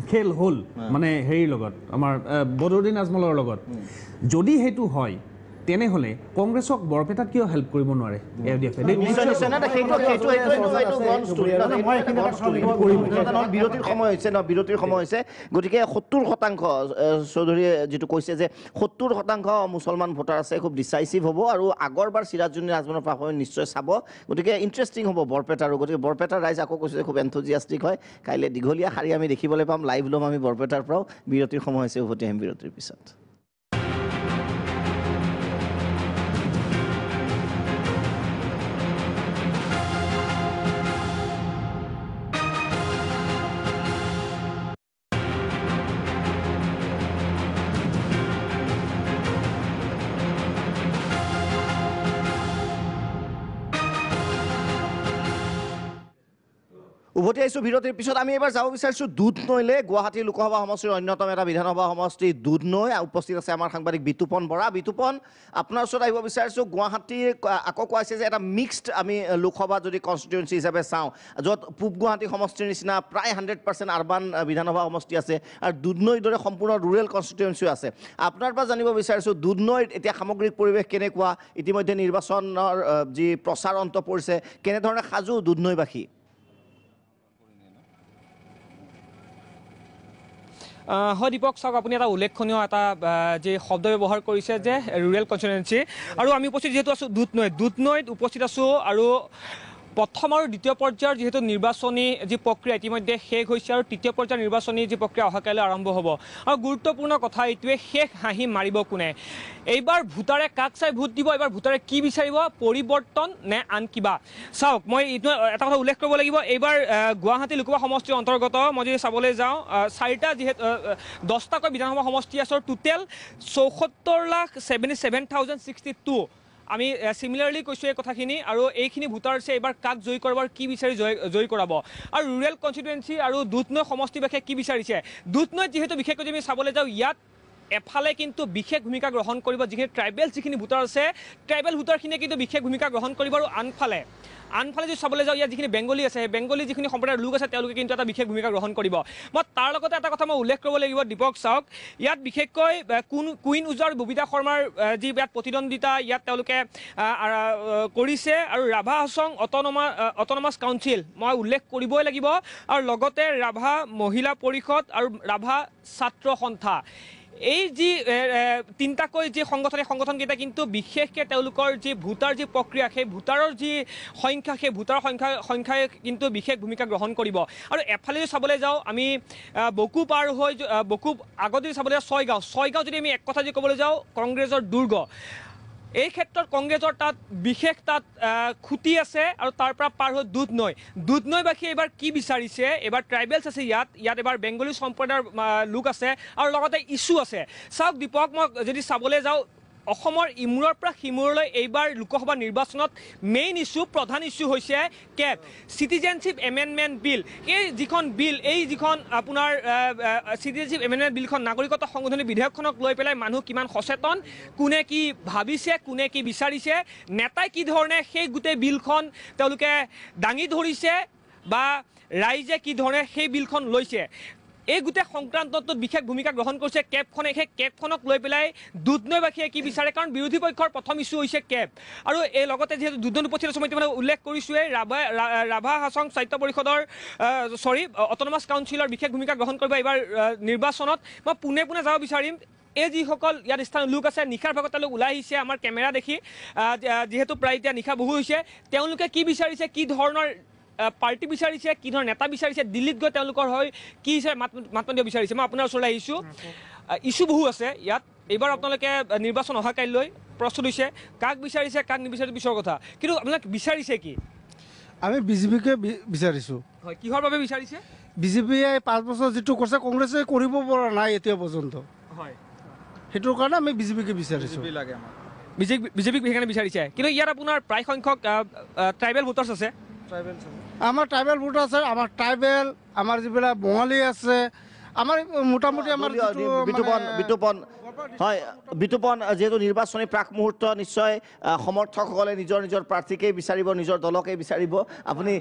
খেল হ'ল মানে হেৰিৰ লগত আমাৰ বদৰুদ্দিন আজমলৰ লগত যদি সেইটো হয় তেনেহ'লে কংগ্ৰেছক বৰপেটাত কিয় হেল্প কৰিব নোৱাৰে AUDFে বিৰতিৰ সময় হৈছে গতিকে 70% চৌধুৰীয়ে যিটো কৈছে যে 70% মুছলমান ভোটাৰ আছে খুব ডিচাইচিভ হ'ব আৰু আগৰবাৰ চিৰাজুদ্দিন আজমলৰ পাৰফৰ্মেঞ্চ নিশ্চয় চাব গতিকে ইণ্টাৰেষ্টিং হ'ব বৰপেটাৰো গতিকে বৰপেটাৰ ৰাইজ আকৌ কৈছে যে খুব এনথুজিয়াষ্টিক হয় কাইলৈ দীঘলীয়া শাৰী আমি দেখিবলৈ পাম লাইভ ল'ম আমি বৰপেটাৰ পৰাও বিৰতিৰ সময় হৈছে উভতি আহিম বিৰতিৰ পিছত উভতি আহিছোঁ বিৰতিৰ পিছত আমি এবাৰ যাব বিচাৰিছোঁ দুধনৈলৈ গুৱাহাটী লোকসভা সমষ্টিৰ অন্যতম এটা বিধানসভা সমষ্টি দুধনৈ উপস্থিত আছে আমাৰ সাংবাদিক বিতুপন বৰা বিতুপন আপোনাৰ ওচৰত আহিব বিচাৰিছোঁ গুৱাহাটীৰ আকৌ কোৱাইছে যে এটা মিক্সড আমি লোকসভা যদি কনষ্টিটুৱেঞ্চি হিচাপে চাওঁ য'ত পূব গুৱাহাটী সমষ্টিৰ নিচিনা প্ৰায় 100% আৰ্বান বিধানসভা সমষ্টি আছে আৰু দুধনৈৰ দৰে সম্পূৰ্ণ ৰুৰেল কনষ্টিটুৱেঞ্চিও আছে আপোনাৰ পৰা জানিব বিচাৰিছোঁ দুধনৈৰ এতিয়া সামগ্ৰিক পৰিৱেশ কেনেকুৱা ইতিমধ্যে নিৰ্বাচনৰ যি প্ৰচাৰ অন্ত পৰিছে কেনেধৰণে সাজু দুধনৈবাসী হয় দীপক চাওক আপুনি এটা উল্লেখনীয় এটা যে শব্দ ব্যৱহাৰ কৰিছে যে ৰুৰেল কনষ্টিটুৱেঞ্চি আৰু আমি উপস্থিত যিহেতু আছোঁ দুধনৈত উপস্থিত আছোঁ আৰু প্ৰথম আৰু দ্বিতীয় পৰ্যায়ৰ যিহেতু নিৰ্বাচনী যি প্ৰক্ৰিয়া ইতিমধ্যে শেষ হৈছে আৰু তৃতীয় পৰ্যায়ৰ নিৰ্বাচনী যি প্ৰক্ৰিয়া অহাকাইলৈ আৰম্ভ হ'ব আৰু গুৰুত্বপূৰ্ণ কথা এইটোৱে শেষ হাঁহি মাৰিব কোনে এইবাৰ ভোটাৰে কাক চাই ভোট দিব এইবাৰ ভোটাৰে কি বিচাৰিব পৰিৱৰ্তন নে আন কিবা চাওক মই এইটো এটা কথা উল্লেখ কৰিব লাগিব এইবাৰ গুৱাহাটী লোকসভা সমষ্টিৰ অন্তৰ্গত মই যদি চাবলৈ যাওঁ 4টা যিহেতু 10টাকৈ বিধানসভা সমষ্টি আছে টোটেল 74,77,062 আমি সিমিলাৰলি কৈছোঁ এই কথাখিনি আৰু এইখিনি ভোটাৰছে এইবাৰ কাক জয়ী কৰাব আৰু কি বিচাৰি জয়ী কৰাব আৰু ৰুৰেল কনষ্টিটুৱেঞ্চি আৰু দুধনৈ সমষ্টিবাসীয়ে কি বিচাৰিছে দুধনৈত যিহেতু বিশেষকৈ যদি আমি চাবলৈ যাওঁ ইয়াত এফালে কিন্তু বিশেষ ভূমিকা গ্ৰহণ কৰিব যিখিনি ট্ৰাইবেল যিখিনি ভোটাৰ আছে ট্ৰাইবেল ভোটাৰখিনিয়ে কিন্তু বিশেষ ভূমিকা গ্ৰহণ কৰিব আৰু আনফালে যদি চাবলৈ যাওঁ ইয়াত যিখিনি বেংগলী আছে সেই বেংগলী যিখিনি সম্প্ৰদায়ৰ লোক আছে তেওঁলোকে কিন্তু এটা বিশেষ ভূমিকা গ্ৰহণ কৰিব মই তাৰ লগতে এটা কথা মই উল্লেখ কৰিব লাগিব দীপক চাওক ইয়াত বিশেষকৈ কুইন উজাৰ ববিতা শৰ্মাৰ যি ইয়াত প্ৰতিদ্বন্দ্বিতা ইয়াত তেওঁলোকে কৰিছে আৰু ৰাভা হাছং অট'নমাছ কাউন্সিল মই উল্লেখ কৰিবই লাগিব আৰু লগতে ৰাভা মহিলা পৰিষদ আৰু ৰাভা ছাত্ৰ সন্থা এই যি তিনিটাকৈ যি সংগঠনকেইটা কিন্তু বিশেষকৈ তেওঁলোকৰ যি ভোটাৰ যি প্ৰক্ৰিয়া সেই ভোটাৰৰ যি সংখ্যা সেই ভোটাৰৰ সংখ্যাই কিন্তু বিশেষ ভূমিকা গ্ৰহণ কৰিব আৰু এফালে যদি চাবলৈ যাওঁ আমি বকু পাৰ হৈ বকু আগত যদি চাবলৈ যাওঁ ছয়গাঁও যদি আমি এক কথা যদি ক'বলৈ যাওঁ কংগ্ৰেছৰ দুৰ্গ এই ক্ষেত্ৰত কংগ্ৰেছৰ তাত বিশেষ তাত খুঁটি আছে আৰু তাৰ পৰা পাৰ হৈ দুধনৈবাসীয়ে এইবাৰ কি বিচাৰিছে এইবাৰ ট্ৰাইবেলছ আছে ইয়াত এবাৰ বেংগলী সম্প্ৰদায়ৰ লোক আছে আৰু লগতে ইছ্যু আছে চাওক দীপক মই যদি চাবলৈ যাওঁ অসমৰ ইমূৰৰ পৰা সিমূৰলৈ এইবাৰ লোকসভা নিৰ্বাচনত মেইন ইছ্যু প্ৰধান ইছ্যু হৈছে কেব চিটিজেনশ্বিপ এমেণ্ডমেণ্ট বিল এই যিখন আপোনাৰ চিটিজেনশ্বিপ এমেণ্ডমেণ্ট বিলখন নাগৰিকত্ব সংশোধনী বিধেয়কখনক লৈ পেলাই মানুহ কিমান সচেতন কোনে কি ভাবিছে কোনে কি বিচাৰিছে নেতাই কি ধৰণে সেই গোটেই বিলখন তেওঁলোকে দাঙি ধৰিছে বা ৰাইজে কি ধৰণে সেই বিলখন লৈছে এই গোটেই সংক্ৰান্তটোত বিশেষ ভূমিকা গ্ৰহণ কৰিছে কেবখনে। সেই কেবখনক লৈ পেলাই দুধনৈবাসীয়ে কি বিচাৰে, কাৰণ বিৰোধী পক্ষৰ প্ৰথম ইছ্যু হৈছে কেব, আৰু এই লগতে যিহেতু দুধনৈ উপস্থিত আছোঁ মই ইতিমধ্যে উল্লেখ কৰিছোঁৱেই ৰাভা হাছং সাহিত্য পৰিষদৰ অট'নমাছ কাউন্সিলৰ বিশেষ ভূমিকা গ্ৰহণ কৰিব এইবাৰ নিৰ্বাচনত। মই পোনে পোনে যাব বিচাৰিম এই যিসকল ইয়াত স্থানীয় লোক আছে, নিশাৰ ভাগত তেওঁলোক ওলাই আহিছে আমাৰ কেমেৰা দেখি, যিহেতু প্ৰায় এতিয়া নিশা বহু হৈছে, তেওঁলোকে কি বিচাৰিছে, কি ধৰণৰ পাৰ্টি বিচাৰিছে, কি ধৰণৰ নেতা বিচাৰিছে, দিল্লীত গৈ তেওঁলোকৰ হৈ কি হিচাপে মাত দিব বিচাৰিছে। মই আপোনাৰ ওচৰলৈ আহিছোঁ, ইছ্যু বহু আছে ইয়াত। এইবাৰ আপোনালোকে নিৰ্বাচন অহা কাইলৈ প্ৰস্তুত হৈছে, কাক বিচাৰিছে কাক নিবিচাৰিছে পিছৰ কথা, কিন্তু আপোনাক বিচাৰিছে কি? আমি বিজেপিকে বিচাৰিছোঁ। হয়, কিহৰ বাবে বিচাৰিছে? বিজেপিয়ে 5 বছৰ যিটো কৰিছে কংগ্ৰেছে কৰিব পৰা নাই এতিয়া পৰ্যন্ত, হয়, সেইটোৰ কাৰণে আমি বিজেপিকে বিচাৰিছোঁ। বিজেপিক সেইকাৰণে বিচাৰিছে, কিন্তু ইয়াত আপোনাৰ প্ৰায় সংখ্যক ট্ৰাইবেল ভোটাৰ্ছ আছে। আমাৰ ট্ৰাইবেল ভোটাৰ আছে, আমাৰ ট্ৰাইবেল, আমাৰ যিবিলাক বঙালী আছে, আমাৰ মোটামুটি আমাৰ হয় বিতুপন, যিহেতু নিৰ্বাচনী প্ৰাক মুহূৰ্ত, নিশ্চয় সমৰ্থকসকলে নিজৰ নিজৰ প্ৰাৰ্থীকেই বিচাৰিব, নিজৰ দলকেই বিচাৰিব। আপুনি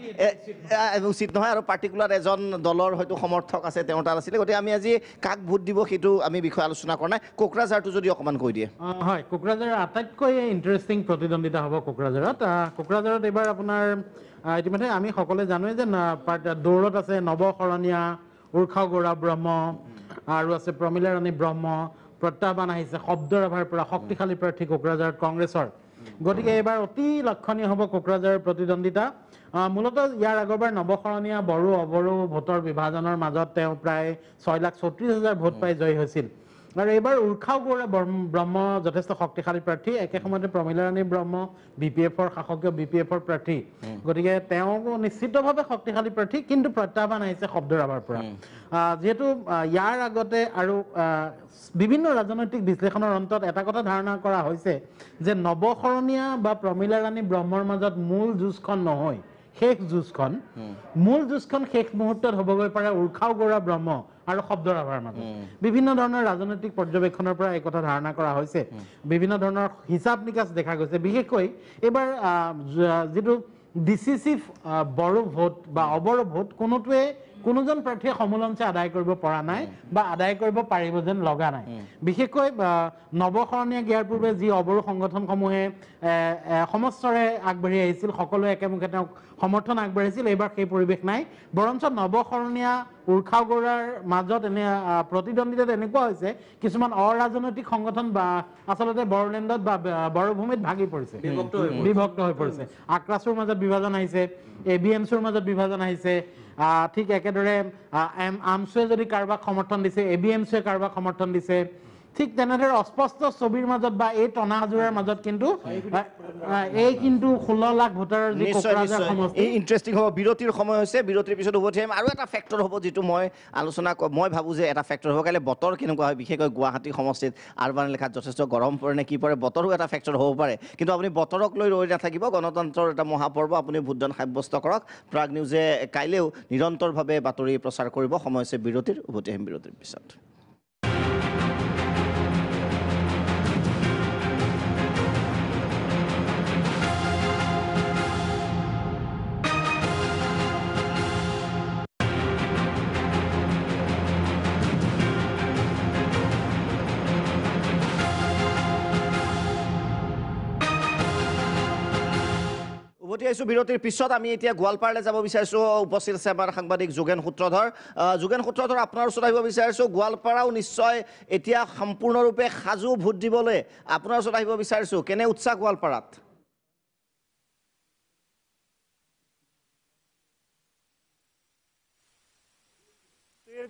উচিত নহয়, আৰু পাৰ্টিকুলাৰ এজন দলৰ হয়তো সমৰ্থক আছে, তেওঁ তাত আছিলে, গতিকে আমি আজি কাক ভোট দিব সেইটো আমি বিষয়ে আলোচনা কৰা নাই। কোকৰাঝাৰটো যদি অকণমান কৈ দিয়ে। হয়, কোকৰাঝাৰৰ আটাইতকৈ ইণ্টাৰেষ্টিং প্ৰতিদ্বন্দ্বিতা হ'ব কোকৰাঝাৰত। কোকৰাঝাৰত এইবাৰ আপোনাৰ ইতিমধ্যে আমি সকলোৱে জানোৱেই যে দৌৰত আছে নৱশৰণীয়া, উৰ্খাও গৌৰৱ ব্ৰহ্ম, আৰু আছে প্ৰমীলা ৰাণী ব্ৰহ্ম। প্ৰত্যাহ্বান আহিছে শব্দৰাভাৰ পৰা শক্তিশালী প্ৰাৰ্থী কোকৰাঝাৰত কংগ্ৰেছৰ। গতিকে এইবাৰ অতি লক্ষণীয় হ'ব কোকৰাঝাৰৰ প্ৰতিদ্বন্দ্বিতা। মূলতঃ ইয়াৰ আগৰবাৰ নৱশৰণীয়া বড়ো অবড়ো ভোটৰ বিভাজনৰ মাজত তেওঁ প্ৰায় 6,34,000 ভোট পাই জয়ী হৈছিল, আৰু এইবাৰ উৰ্খাও গৌৰৱ ব্ৰহ্ম যথেষ্ট শক্তিশালী প্ৰাৰ্থী। একে সময়তে প্ৰমীলা ৰাণী ব্ৰহ্ম BPF-ৰ শাসকীয় BPF-ৰ প্ৰাৰ্থী, গতিকে তেওঁ নিশ্চিতভাৱে শক্তিশালী প্ৰাৰ্থী, কিন্তু প্ৰত্যাহ্বান আহিছে শব্দৰাভাৰ পৰা। যিহেতু ইয়াৰ আগতে আৰু বিভিন্ন ৰাজনৈতিক বিশ্লেষণৰ অন্তত এটা কথা ধাৰণা কৰা হৈছে যে নৱশৰণীয়া বা প্ৰমীলা ৰাণী ব্ৰহ্মৰ মাজত মূল যুঁজখন নহয়, শেষ যুঁজখন, মূল যুঁজখন শেষ মুহূৰ্তত হ'বগৈ পাৰে উৰ্খাও গৌৰৱ ব্ৰহ্ম আৰু শব্দৰাভাৰ মাজত। বিভিন্ন ধৰণৰ ৰাজনৈতিক পৰ্যবেক্ষণৰ পৰা এই কথা ধাৰণা কৰা হৈছে, বিভিন্ন ধৰণৰ হিচাপ নিকাচ দেখা গৈছে। বিশেষকৈ এইবাৰ যিটো ডিচিচিভ বড়ো ভোট বা অবড়ো ভোট কোনোজন প্ৰাৰ্থীয়ে সমোলঞ্চে আদায় কৰিব পৰা নাই বা আদায় কৰিব পাৰিব যেন লগা নাই। বিশেষকৈ নৱশৰণীয়াক ইয়াৰ পূৰ্বে যি অবড়ো সংগঠনসমূহে সমস্তৰে আগবাঢ়ি আহিছিল, সকলোৱে একেমুখে তেওঁক সমৰ্থন আগবাঢ়িছিল, এইবাৰ সেই পৰিৱেশ নাই। বৰঞ্চ নৱশৰণীয়া উৰ্খাও গৌৰৱৰ মাজত প্ৰতিদ্বন্দ্বিতাত এনেকুৱা হৈছে কিছুমান অৰাজনৈতিক সংগঠন বা আচলতে বড়োলেণ্ডত বা বড়োভূমিত ভাগি পৰিছে, বিভক্ত হৈ পৰিছে। আক্ৰাছুৰ মাজত বিভাজন আহিছে, ABMCৰ মাজত বিভাজন আহিছে। ঠিক একেদৰে আমছুৱে যদি কাৰোবাক সমৰ্থন দিছে, ABMCয়ে কাৰোবাক সমৰ্থন দিছে। ঠিক তেনেদৰে অস্পষ্ট ছবিৰ মাজত বা এই টনা আজোৰাৰ মাজত কিন্তু 16 লাখ ভোটাৰৰ যি কোকৰাঝাৰ সমষ্টি, ইণ্টাৰেষ্টিং হ'ব। বিৰতিৰ সময় হৈছে, বিৰতিৰ পিছত উভতি আহিম। আৰু এটা ফেক্টৰ হ'ব যিটো মই ভাবোঁ যে এটা ফেক্টৰ হ'ব। কাইলৈ বতৰ কেনেকুৱা হয়, বিশেষকৈ গুৱাহাটী সমষ্টিত আৰবান এলেকাত যথেষ্ট গৰম পৰে নে কি পৰে, বতৰো এটা ফেক্টৰ হ'ব পাৰে। কিন্তু আপুনি বতৰক লৈ ৰৈ নাথাকিব, গণতন্ত্ৰৰ এটা মহাপৰ্ব, আপুনি ভোটদান সাব্যস্ত কৰক। প্ৰাগ নিউজে কাইলৈও নিৰন্তৰভাৱে বাতৰি প্ৰচাৰ কৰিব। সময় হৈছে বিৰতিৰ, উভতি আহিম বিৰতিৰ পিছত। উভতি আহিছোঁ বিৰতিৰ পিছত। আমি এতিয়া গোৱালপাৰালৈ যাব বিচাৰিছোঁ। উপস্থিত আছে আমাৰ সাংবাদিক যোগেন সূত্ৰধৰ। যোগেন সূত্ৰধৰ, আপোনাৰ ওচৰত আহিব বিচাৰিছোঁ। গোৱালপাৰাও নিশ্চয় এতিয়া সম্পূৰ্ণৰূপে সাজু ভোট দিবলৈ, আপোনাৰ ওচৰত আহিব বিচাৰিছোঁ। কেনে উৎসাহ গোৱালপাৰাত?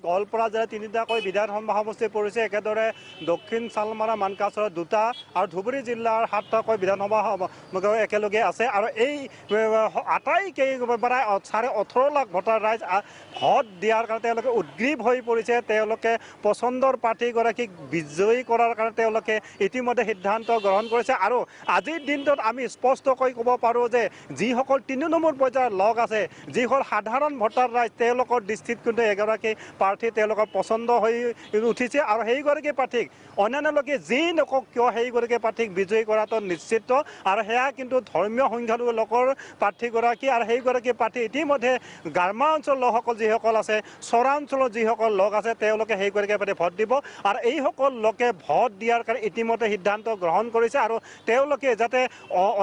গোৱালপাৰা জিলাত তিনিটাকৈ বিধানসভা সমষ্টি পৰিছে, একেদৰে দক্ষিণ শালমাৰা মানকাচৰৰ 2টা আৰু ধুবুৰী জিলাৰ 7টাকৈ বিধানসভা একেলগে আছে। আৰু এই প্ৰায় 18.5 লাখ ভোটাৰ ৰাইজ ভোট দিয়াৰ কাৰণে তেওঁলোকে উদ্গ্ৰীৱ হৈ পৰিছে। তেওঁলোকে পচন্দৰ প্ৰাৰ্থীগৰাকীক বিজয়ী কৰাৰ কাৰণে তেওঁলোকে ইতিমধ্যে সিদ্ধান্ত গ্ৰহণ কৰিছে। আৰু আজিৰ দিনটোত আমি স্পষ্টকৈ ক'ব পাৰোঁ যে যিসকল 3 নম্বৰ পৰ্যায়ৰ লগ আছে, যিসকল সাধাৰণ ভোটাৰ ৰাইজ, তেওঁলোকৰ দৃষ্টিত কিন্তু এগৰাকী প্ৰাৰ্থী তেওঁলোকৰ পচন্দ হৈ উঠিছে আৰু সেইগৰাকী প্ৰাৰ্থীক অন্যান্য লোকে যি নকওক কিয় সেইগৰাকী প্ৰাৰ্থীক বিজয়ী কৰাটো নিশ্চিত আৰু সেয়া কিন্তু ধৰ্মীয় সংখ্যালঘু লোকৰ প্ৰাৰ্থীগৰাকী আৰু সেইগৰাকী প্ৰাৰ্থী ইতিমধ্যে গ্ৰাম্যাঞ্চলৰ লোকসকল যিসকল আছে চৰাঞ্চলৰ যিসকল লোক আছে তেওঁলোকে সেইগৰাকী প্ৰাৰ্থী ভোট দিব আৰু এইসকল লোকে ভোট দিয়াৰ কাৰণে ইতিমধ্যে সিদ্ধান্ত গ্ৰহণ কৰিছে আৰু তেওঁলোকে যাতে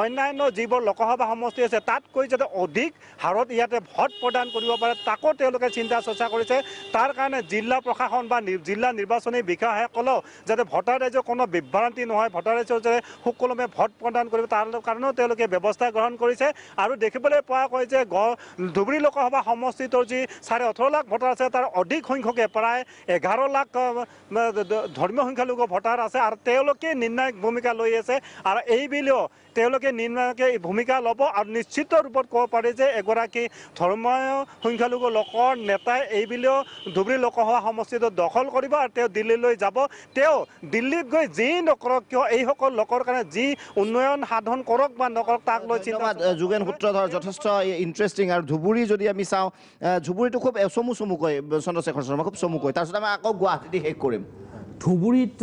অন্যান্য যিবোৰ লোকসভা সমষ্টি আছে তাতকৈ যাতে অধিক হাৰত ইয়াতে ভোট প্ৰদান কৰিব পাৰে তাকো তেওঁলোকে চিন্তা চৰ্চা কৰিছে তাৰ কাৰণে জিলা প্ৰশাসন বা জিলা নিৰ্বাচনী বিষয়াসকলেও যাতে ভোটাৰ ৰাইজৰ কোনো বিভ্ৰান্তি নহয় ভোটাৰ ৰাইজৰ যাতে সুকলমে ভোট প্ৰদান কৰিব তাৰ কাৰণেও তেওঁলোকে ব্যৱস্থা গ্ৰহণ কৰিছে আৰু দেখিবলৈ পোৱা গৈ যে ধুবুৰী লোকসভা সমষ্টিটোৰ যি 18.5 লাখ ভোটাৰ আছে তাৰ অধিক সংখ্যকে প্ৰায় 11 লাখ ধৰ্মীয় সংখ্যালঘু ভোটাৰ আছে আৰু তেওঁলোকে নিৰ্ণায়ক ভূমিকা লৈ আছে আৰু এইবিলেও তেওঁলোকে নিৰ্ণায়ক ভূমিকা ল'ব আৰু নিশ্চিত ৰূপত ক'ব পাৰি যে এগৰাকী ধৰ্মীয় সংখ্যালঘু লোকৰ নেতাই এইবিলেও ধুবুৰী লোকসভা সমষ্টিটো দখল কৰিব আৰু তেওঁ দিল্লীলৈ যাব তেওঁ দিল্লীত গৈ যি নকৰক কিয় এইসকল লোকৰ কাৰণে যি উন্নয়ন সাধন কৰক বা নকৰক তাক লৈ চিন্তা যোগেন সূত্ৰধৰ যথেষ্ট ইণ্টাৰেষ্টিং আৰু ধুবুৰী যদি আমি চাওঁ ধুবুৰীটো খুব চমুকৈ চন্দ্ৰশেখৰ শৰ্মা খুব চমুকৈ তাৰপিছত আমি আকৌ গুৱাহাটীতে শেষ কৰিম ধুবুৰীত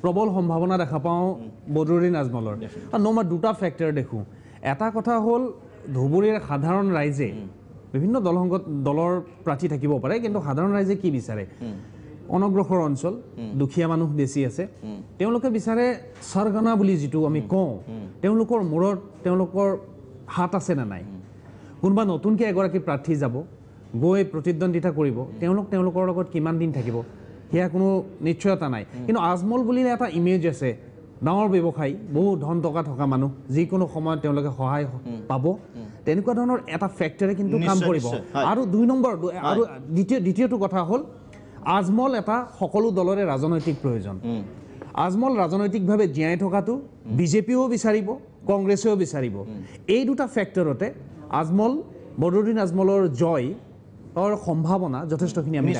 প্ৰবল সম্ভাৱনা দেখা পাওঁ বদৰুদ্দিন আজমলৰ আৰু মই দুটা ফেক্টৰ দেখোঁ এটা কথা হ'ল ধুবুৰীৰ সাধাৰণ ৰাইজে বিভিন্ন দলৰ প্ৰাৰ্থী থাকিব পাৰে কিন্তু সাধাৰণ ৰাইজে কি বিচাৰে অনগ্ৰসৰ অঞ্চল দুখীয়া মানুহ বেছি আছে তেওঁলোকে বিচাৰে সৰগনা বুলি যিটো আমি কওঁ তেওঁলোকৰ মূৰত তেওঁলোকৰ হাত আছে নে নাই কোনোবা নতুনকৈ এগৰাকী প্ৰাৰ্থী যাব গৈ প্ৰতিদ্বন্দ্বিতা কৰিব তেওঁলোকৰ লগত কিমান দিন থাকিব সেয়া কোনো নিশ্চয়তা নাই কিন্তু আজমল বুলিলে এটা ইমেজ আছে ডাঙৰ ব্যৱসায়ী বহু ধন টকা থকা মানুহ যিকোনো সময়ত তেওঁলোকে সহায় পাব তেনেকুৱা ধৰণৰ এটা ফেক্টৰে কিন্তু কাম কৰিব আৰু 2 নম্বৰ আৰু দ্বিতীয়টো কথা হ'ল আজমল এটা সকলো দলৰে ৰাজনৈতিক প্ৰয়োজন আজমল ৰাজনৈতিকভাৱে জীয়াই থকাটো বিজেপিও বিচাৰিব কংগ্ৰেছেও বিচাৰিব এই দুটা ফেক্টৰতে বদৰুদ্দিন আজমলৰ জয় সম্ভাৱনা যথেষ্টখিনি আমি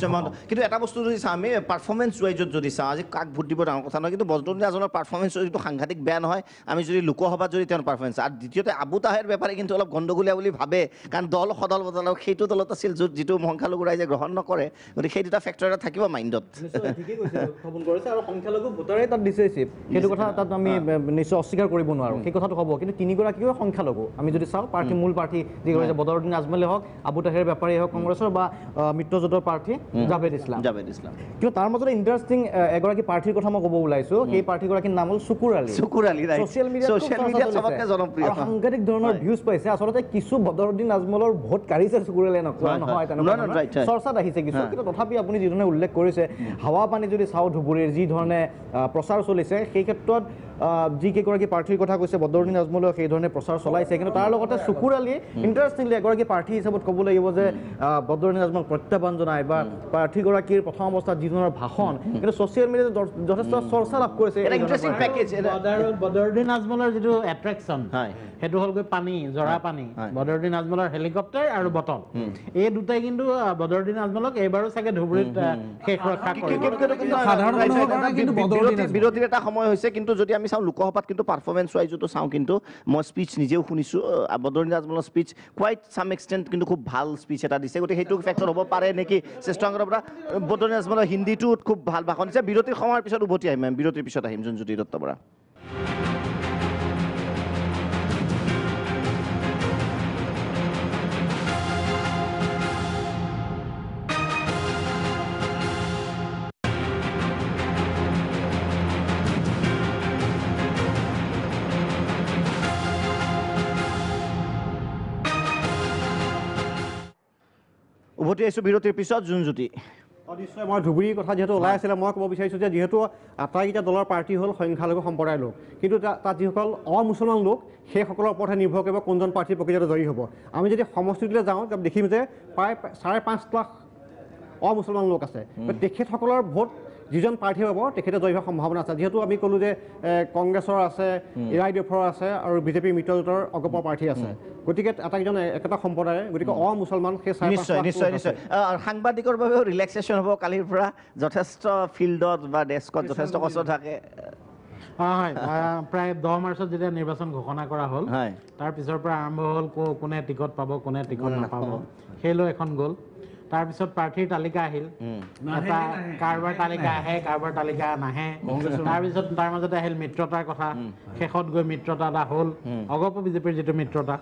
কিন্তু এটা বস্তু যদি চাওঁ আমি পাৰফৰ্মেঞ্চ ৱাইজত যদি চাওঁ আজি কাক ভোট দিব ডাঙৰ কথা নহয় কিন্তু বদৰুদ্দিন আজমলৰ পাৰফৰ্মেঞ্চ যিটো সাংঘাতিক বেয়া নহয় আমি যদি লোকসভাত যদি তেওঁৰ পাৰফৰ্মেঞ্চ আৰু দ্বিতীয়তে আবু তাহেৰ বেপাৰী কিন্তু অলপ গণ্ডগোলীয়া বুলি ভাবে কাৰণ দল সদল বদলাওক সেইটো দলত আছিল যিটো সংখ্যালঘু ৰাইজে গ্ৰহণ নকৰে গতিকে সেই দুটা ফেক্টৰ এটা থাকিব মাইণ্ডত আৰু সংখ্যালঘু ভোটাৰে তাত ডিচিচিভ সেইটো কথা তাত আমি নিশ্চয় অস্বীকাৰ কৰিব নোৱাৰোঁ সেই কথাটো হ'ব কিন্তু তিনিগৰাকীও সংখ্যালঘু আমি যদি চাওঁ প্ৰাৰ্থী মূল প্ৰাৰ্থী যিগৰাকী বদৰুদ্দিন আজমলে হওক আবু তাহেৰ বেপাৰী হওক কংগ্ৰেছ বা মিত্ৰজোঁটৰ প্ৰাৰ্থী জাভেদ ইছলাম কিন্তু তাৰ মাজতে ইণ্টাৰেষ্টিং এগৰাকী প্ৰাৰ্থীৰ কথা মই ক'ব ওলাইছোঁ সেই প্ৰাৰ্থীগৰাকীৰ নাম হ'ল চুকুৰ আলী ছ'চিয়েল মিডিয়াত সাংঘাতিক ধৰণৰ ভিউজ পাইছে আচলতে কিছু বদৰুদ্দিন আজমলৰ ভোট কাঢ়িছে চুকুৰ আলীয়ে নকৰা নহয় তেনেকুৱা চৰ্চাত আহিছে কিছু কিন্তু তথাপি আপুনি যিধৰণে উল্লেখ কৰিছে হাৱা পানী যদি চাওঁ ধুবুৰীৰ যি ধৰণে প্ৰচাৰ চলিছে সেই ক্ষেত্ৰত যিকেইগৰাকী প্ৰাৰ্থীৰ কথা কৈছে বদৰুদ্দিন আজমলেও সেই ধৰণে প্ৰচাৰ চলাইছে কিন্তু তাৰ লগতে চুকুৰ আলী ইণ্টাৰেষ্টিংলি এগৰাকী প্ৰাৰ্থী হিচাপত ক'ব লাগিব যে বদৰুদ্দিন আজমল প্ৰত্যাহ্বান জনায় বা প্ৰাৰ্থীগৰাকীৰ প্ৰথম অৱস্থাত যি ধৰণৰ ভাষণ কিন্তু ছ'চিয়েল মিডিয়াত যথেষ্ট চৰ্চা লাভ কৰিছে বদৰুদ্দিন আজমলৰ যিটো এট্ৰেকশ্যন সেইটো হ'লগৈ পানী জৰা পানী বদৰুদ্দিন আজমলৰ হেলিকপ্টাৰ আৰু বটল এই দুটাই কিন্তু বদৰুদ্দিন আজমলক এইবাৰো চাগে ধুবুৰীত শেষ ৰক্ষা বিৰতিৰ এটা সময় হৈছে কিন্তু যদি আমি চাওঁ লোকসভাত কিন্তু পাৰফৰ্মেঞ্চ ৱাইজতো চাওঁ কিন্তু মই স্পীচ নিজেও শুনিছোঁ বদৰুদ্দিন আজমলৰ স্পীচ কোৱাইট ছাম এক্সটেণ্ট কিন্তু খুব ভাল স্পীচ এটা দিছে গতিকে সেইটো ফেক্টৰ হ'ব পাৰে নেকি শ্ৰেষ্ঠাংগৰ পৰা বদৰুদ্দিন আজমলৰ হিন্দীটোত খুব ভাল ভাষণ দিছে বিৰতিৰ সময়ৰ পিছত উভতি আহিম বিৰতিৰ পিছত আহিম জোনজ্যোতি দত্ত বৰা উভতি আহিছোঁ বিৰতিৰ পিছত জোনজ্যোতি নিশ্চয় মই ধুবুৰীৰ কথা যিহেতু ওলাই আছিলে মই ক'ব বিচাৰিছোঁ যে যিহেতু আটাইকেইটা দলৰ প্ৰাৰ্থী হ'ল সংখ্যালঘু সম্প্ৰদায়ৰ লোক কিন্তু তাত যিসকল অমুছলমান লোক সেইসকলৰ ওপৰতহে নিৰ্ভৰ কৰিব কোনজন প্ৰাৰ্থী প্ৰকৃততে জয়ী হ'ব আমি যদি সমষ্টিটোলৈ যাওঁ দেখিম যে প্ৰায় 5.5 লাখ অমুছলমান লোক আছে তেখেতসকলৰ ভোট যিজন প্ৰাৰ্থী হ'ব তেখেতে জয়ী হোৱাৰ সম্ভাৱনা আছে যিহেতু আমি ক'লোঁ যে কংগ্ৰেছৰ আছে AIDFৰ আছে আৰু বিজেপি মিত্ৰজোঁটৰ অগপ প্ৰাৰ্থী আছে গতিকে আটাইকেইজন একেটা সম্প্ৰদায়ে গতিকে অমুছলমান সেই নিশ্চয় সাংবাদিকৰ বাবেও ৰিলেক্সেশ্যন হ'ব কালিৰ পৰা যথেষ্ট ফিল্ডত বা ডেস্কত যথেষ্ট কষ্ট থাকে হয় প্ৰায় 10 মাৰ্চত যেতিয়া নিৰ্বাচন ঘোষণা কৰা হ'ল তাৰ পিছৰ পৰা আৰম্ভ হ'ল কোনে টিকট পাব কোনে টিকট নাপাব সেই লৈ এখন গ'ল তাৰপিছত প্ৰাৰ্থীৰ তালিকা আহিল এটা কাৰোবাৰ তালিকা আহে কাৰোবাৰ তালিকা নাহে তাৰপিছত তাৰ মাজতে আহিল মিত্ৰতাৰ কথা শেষত গৈ মিত্ৰতা এটা হ'ল অগপ বিজেপিৰ যিটো মিত্ৰতা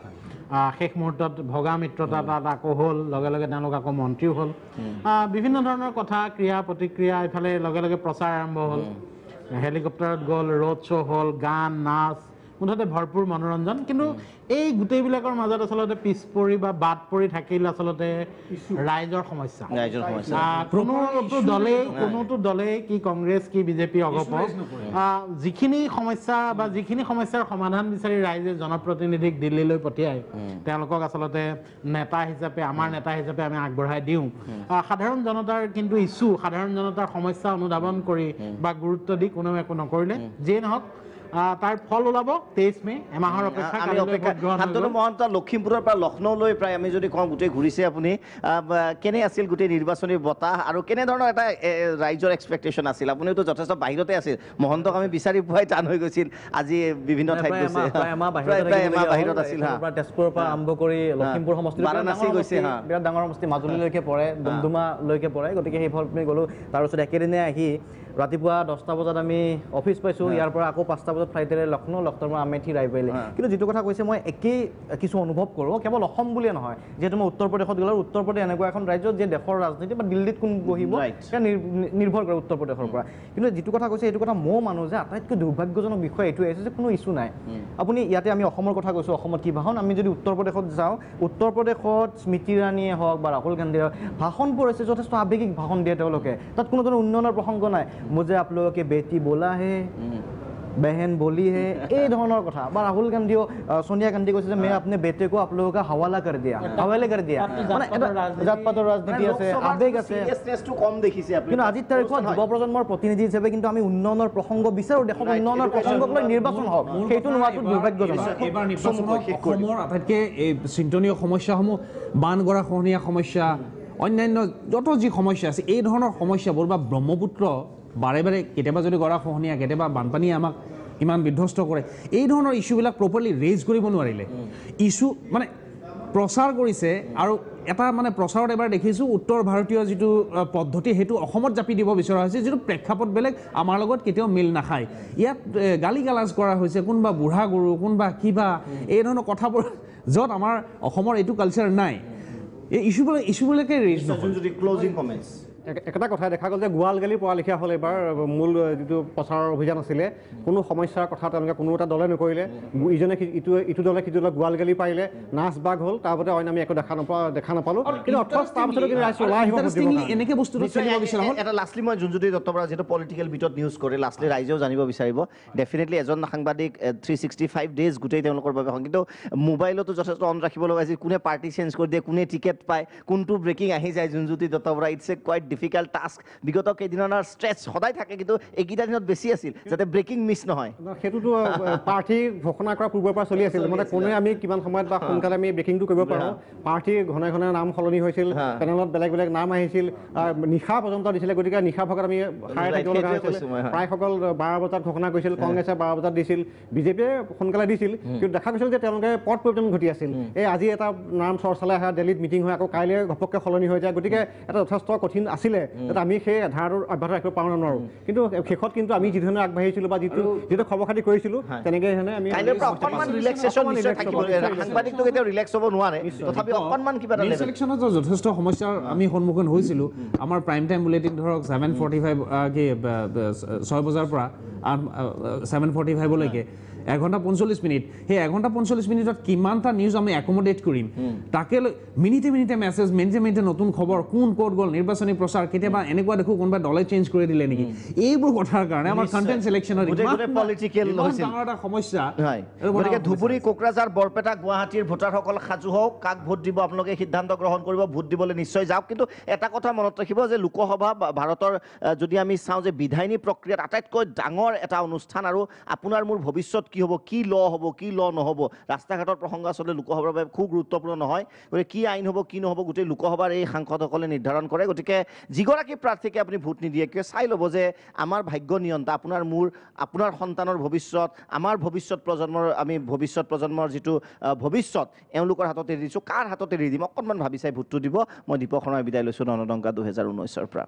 শেষ মুহূৰ্তত ভগা মিত্ৰতা এটা আকৌ হ'ল লগে লগে তেওঁলোক আকৌ মন্ত্ৰীও হ'ল বিভিন্ন ধৰণৰ কথা ক্ৰিয়া প্ৰতিক্ৰিয়া ইফালে লগে লগে প্ৰচাৰ আৰম্ভ হ'ল হেলিকপ্টাৰত গ'ল ৰোড শ্ব' হ'ল গান নাচ মুঠতে ভৰপূৰ মনোৰঞ্জন কিন্তু এই গোটেইবিলাকৰ মাজত আচলতে পিছ পৰি বা বাদ পৰি থাকিল আচলতে ৰাইজৰ সমস্যা কোনোটো দলেই কি কংগ্ৰেছ কি বিজেপি অগপ যিখিনি সমস্যা বা যিখিনি সমস্যাৰ সমাধান বিচাৰি ৰাইজে জনপ্ৰতিনিধিক দিল্লীলৈ পঠিয়ায় তেওঁলোকক আচলতে নেতা হিচাপে আমাৰ নেতা হিচাপে আমি আগবঢ়াই দিওঁ সাধাৰণ জনতাৰ কিন্তু ইছ্যু সাধাৰণ জনতাৰ সমস্যা অনুধাৱন কৰি বা গুৰুত্ব দি কোনেও একো নকৰিলে যিয়ে নহওক তাৰ ফল ওলাব 23 মে এমাহৰ অপেক্ষা মহন্ত লখিমপুৰৰ পৰা লক্ষ্ণৌলৈ প্ৰায় আমি যদি কওঁ গোটেই ঘূৰিছে আপুনি কেনে আছিল গোটেই নিৰ্বাচনী বতাহ আৰু কেনেধৰণৰ এটা ৰাইজৰ এক্সপেক্টেশ্যন আছিল আপুনিওতো যথেষ্ট বাহিৰতে আছিল মহন্তক আমি বিচাৰি পোৱাই টান হৈ গৈছিল আজি বিভিন্ন ঠাইত গৈছে বাহিৰত আছিল তেজপুৰৰ পৰা আৰম্ভ কৰি লখিমপুৰ সমষ্টি বিৰাট ডাঙৰ সমষ্টি মাজুলীলৈকে পৰে ডুমডুমালৈকে পৰে গতিকে সেইফালে আমি গ'লোঁ তাৰপিছত একেদিনে আহি ৰাতিপুৱা 10টা বজাত আমি অফিচ পাইছোঁ ইয়াৰ পৰা আকৌ 5টা বজাত ফ্লাইটেৰে লক্ষ্ণৌৰ পৰা আমেঠি ৰায়বেৰেলী কিন্তু যিটো কথা কৈছে মই একেই কিছু অনুভৱ কৰোঁ কেৱল অসম বুলিয়ে নহয় যিহেতু মই উত্তৰ প্ৰদেশত গ'লোঁ উত্তৰ প্ৰদেশ এনেকুৱা এখন ৰাজ্য যে দেশৰ ৰাজনীতি বা দিল্লীত কোন বহিব সেয়া নিৰ্ভৰ কৰে উত্তৰ প্ৰদেশৰ পৰা কিন্তু যিটো কথা কৈছে এইটো কথা ময়ো মানো যে আটাইতকৈ দুৰ্ভাগ্যজনক বিষয় এইটোৱে আহিছে যে কোনো ইছ্যু নাই আপুনি ইয়াতে আমি অসমৰ কথা কৈছোঁ অসমত কি ভাষণ আমি যদি উত্তৰ প্ৰদেশত যাওঁ উত্তৰ প্ৰদেশত স্মৃতি ইৰাণীয়ে হওক বা ৰাহুল গান্ধীয়ে হওক ভাষণ পৰিছে যথেষ্ট আৱেগিক ভাষণ দিয়ে তেওঁলোকে তাত কোনো ধৰণৰ উন্নয়নৰ প্ৰসংগ নাই मुझे आप लोगों के बेटी बोला है बहन बोली है এই ধৰণৰ কথা বা ৰাহুল গান্ধীও সোনিয়া গান্ধী কৈছে যে मैं अपने बेटे को आप लोगों का हवाले कर दिया মানে জাতপাতৰ ৰাজনীতি আছে আৱেগ আছে সিৰিয়াছনেছটো কম দেখিছে আপুনি কিন্তু আজিৰ তাৰিখত যুৱ প্ৰজন্মৰ প্ৰতিনিধি হিচাপে কিন্তু আমি উন্নয়নৰ প্ৰসংগ বিচাৰোঁ দেশৰ উন্নয়নৰ প্ৰসংগক লৈ নিৰ্বাচন হওক সেইটো নোহোৱাটো দুৰ্ভাগ্যজনক এইবাৰ নিৰ্বাচনত অসমৰ আটাইতকৈ এই চিন্তনীয় সমস্যাসমূহ বানগৰা খহনীয়া সমস্যা অন্যান্য যত যি সমস্যা আছে এই ধৰণৰ সমস্যাবোৰ বা ব্ৰহ্মপুত্ৰ বাৰে বাৰে কেতিয়াবা যদি গৰা খহনীয়া কেতিয়াবা বানপানীয়ে আমাক ইমান বিধ্বস্ত কৰে এই ধৰণৰ ইছ্যুবিলাক প্ৰপাৰলি ৰেজ কৰিব নোৱাৰিলে ইছ্যু মানে প্ৰচাৰ কৰিছে আৰু এটা মানে প্ৰচাৰত এবাৰ দেখিছোঁ উত্তৰ ভাৰতীয় যিটো পদ্ধতি সেইটো অসমত জাপি দিব বিচৰা হৈছে যিটো প্ৰেক্ষাপট বেলেগ আমাৰ লগত কেতিয়াও মিল নাখায় ইয়াত গালি গালাজ কৰা হৈছে কোনোবা বুঢ়া গৰু কোনোবা কিবা এই ধৰণৰ কথাবোৰ য'ত আমাৰ অসমৰ এইটো কালচাৰ নাই এই ইছ্যুবিলাকে ৰেজ নহয় যদি ক্লোজিং কমেণ্টছ একটা কথা দেখা গ'ল যে গোৱালগালি পৰা লিখা হ'ল এবাৰ মূল যিটো প্ৰচাৰৰ অভিযান আছিলে কোনো সমস্যাৰ কথা তেওঁলোকে কোনো এটা দলে নকৰিলে ইজনে ইটো দলে সিটো দলে গোৱালগালি পাৰিলে নাচ বাগ হ'ল তাৰ বাদে অন্য আমি একো দেখা নাপালোঁ কিন্তু অথচ তাৰপিছতো কিন্তু ৰাইজ ওলাই আহিব এনেকৈ বস্তুটো চলিব বিচৰা হ'ল এটা লাষ্টলি মই যোনজ্যোতি দত্ত বৰা যিহেতু পলিটিকেল বিটত নিউজ কৰে লাষ্টলি ৰাইজেও জানিব বিচাৰিব ডেফিনেটলি এজন সাংবাদিক 365 ডেজ গোটেই তেওঁলোকৰ বাবে কিন্তু মোবাইলতো যথেষ্ট অন ৰাখিব লগা হৈছে কোনে পাৰ্টি চেঞ্জ কৰি দিয়ে কোনে টিকেট পায় কোনটো ব্ৰেকিং আহি যায় Jonjyoti Dutta Bora it's a quite difficult task বিগত কেইদিনৰ ষ্ট্ৰেচ সদায় থাকে কিন্তু এইকেইটা দিনত বেছি আছিল যাতে ব্ৰেকিং মিছ নহয় সেইটোতো প্ৰাৰ্থী ঘোষণা কৰাৰ পূৰ্বৰ পৰা চলি আছিল মানে কোনে আমি কিমান সময়ত বা সোনকালে আমি ব্ৰেকিংটো কৰিব পাৰোঁ প্ৰাৰ্থী ঘনে ঘনে নাম সলনি হৈছিল পেনেলত বেলেগ বেলেগ নাম আহিছিল নিশা পৰ্যন্ত দিছিলে গতিকে নিশা ভাগত আমি সাৰে থাকিব লগা হৈছিল প্ৰায়সকল 12 বজাত ঘোষণা কৰিছিল কংগ্ৰেছে 12 বজাত দিছিল বিজেপিয়ে সোনকালে দিছিল কিন্তু দেখা গৈছিল যে তেওঁলোকে পথ পৰিৱৰ্তন ঘটি আছিল এই আজি এটা নাম চৰ্চালৈ অহা দিল্লীত মিটিং হয় আকৌ কাইলৈ ঘপককৈ সলনি হৈ যায় গতিকে এটা যথেষ্ট কঠিন আছিলে যাতে আমি সেই ধাৰাটোৰ অব্যাহত ৰাখিব পাৰোঁ নোৱাৰোঁ কিন্তু শেষত কিন্তু আমি যিধৰণে আগবাঢ়িছিলোঁ বা যিটো খবৰ খাতি কৰিছিলোঁ তেনেকৈ ধৰণে আমি সাংবাদিকটো কেতিয়াও ৰিলেক্স হ'ব নোৱাৰে তথাপি অকণমান কিবা এটা ইলেকশ্যনত যথেষ্ট সমস্যাৰ আমি সন্মুখীন হৈছিলোঁ আমাৰ প্ৰাইম টাইম বুলেটিন ধৰক 7:45 6 বজাৰ পৰা 7:45লৈকে 1 ঘণ্টা 45 মিনিট সেই 1 ঘণ্টা 45 মিনিটত কিমানটা নিউজ আমি একমডেট কৰিম তাকে মিনিটে মিনিটে মেছেজ মিনিটে নতুন খবৰ কোন ক'ত গ'ল নিৰ্বাচনী প্ৰচাৰ কেতিয়াবা এনেকুৱা দেখোঁ কোনোবা দলে চেঞ্জ কৰি দিলে নেকি এইবোৰ কথাৰ কাৰণে আমাৰ কণ্টেণ্ট চিলেকশ্যনৰ পলিটিকেল ডাঙৰ এটা সমস্যা গতিকে ধুবুৰী কোকৰাঝাৰ বৰপেটা গুৱাহাটীৰ ভোটাৰসকল সাজু হওক কাক ভোট দিব আপোনালোকে সিদ্ধান্ত গ্ৰহণ কৰিব ভোট দিবলৈ নিশ্চয় যাওক কিন্তু এটা কথা মনত ৰাখিব যে লোকসভা ভাৰতৰ যদি আমি চাওঁ যে বিধায়িনী প্ৰক্ৰিয়াত আটাইতকৈ ডাঙৰ এটা অনুষ্ঠান আৰু আপোনাৰ মোৰ ভৱিষ্যত কি হ'ব, কি ল হ'ব, কি ল নহ'ব, ৰাস্তা ঘাটৰ প্ৰসংগ আচলতে লোকসভাৰ বাবে খুব গুৰুত্বপূৰ্ণ নহয়। গতিকে কি আইন হ'ব কি নহ'ব গোটেই লোকসভাৰ এই সাংসদসকলে নিৰ্ধাৰণ কৰে। গতিকে যিগৰাকী প্ৰাৰ্থীকে আপুনি ভোট নিদিয়ে কিয় চাই ল'ব যে আমাৰ ভাগ্য নিয়ন্তা, আপোনাৰ সন্তানৰ ভৱিষ্যত, আমাৰ ভৱিষ্যত প্ৰজন্মৰ যিটো ভৱিষ্যত এওঁলোকৰ হাততে এৰি দিছোঁ, কাৰ হাততে এৰি দিম অকণমান ভাবি চাই ভোটটো দিব। মই দীপক শৰ্মাই বিদায় লৈছোঁ ৰণদংকা 2019ৰ পৰা।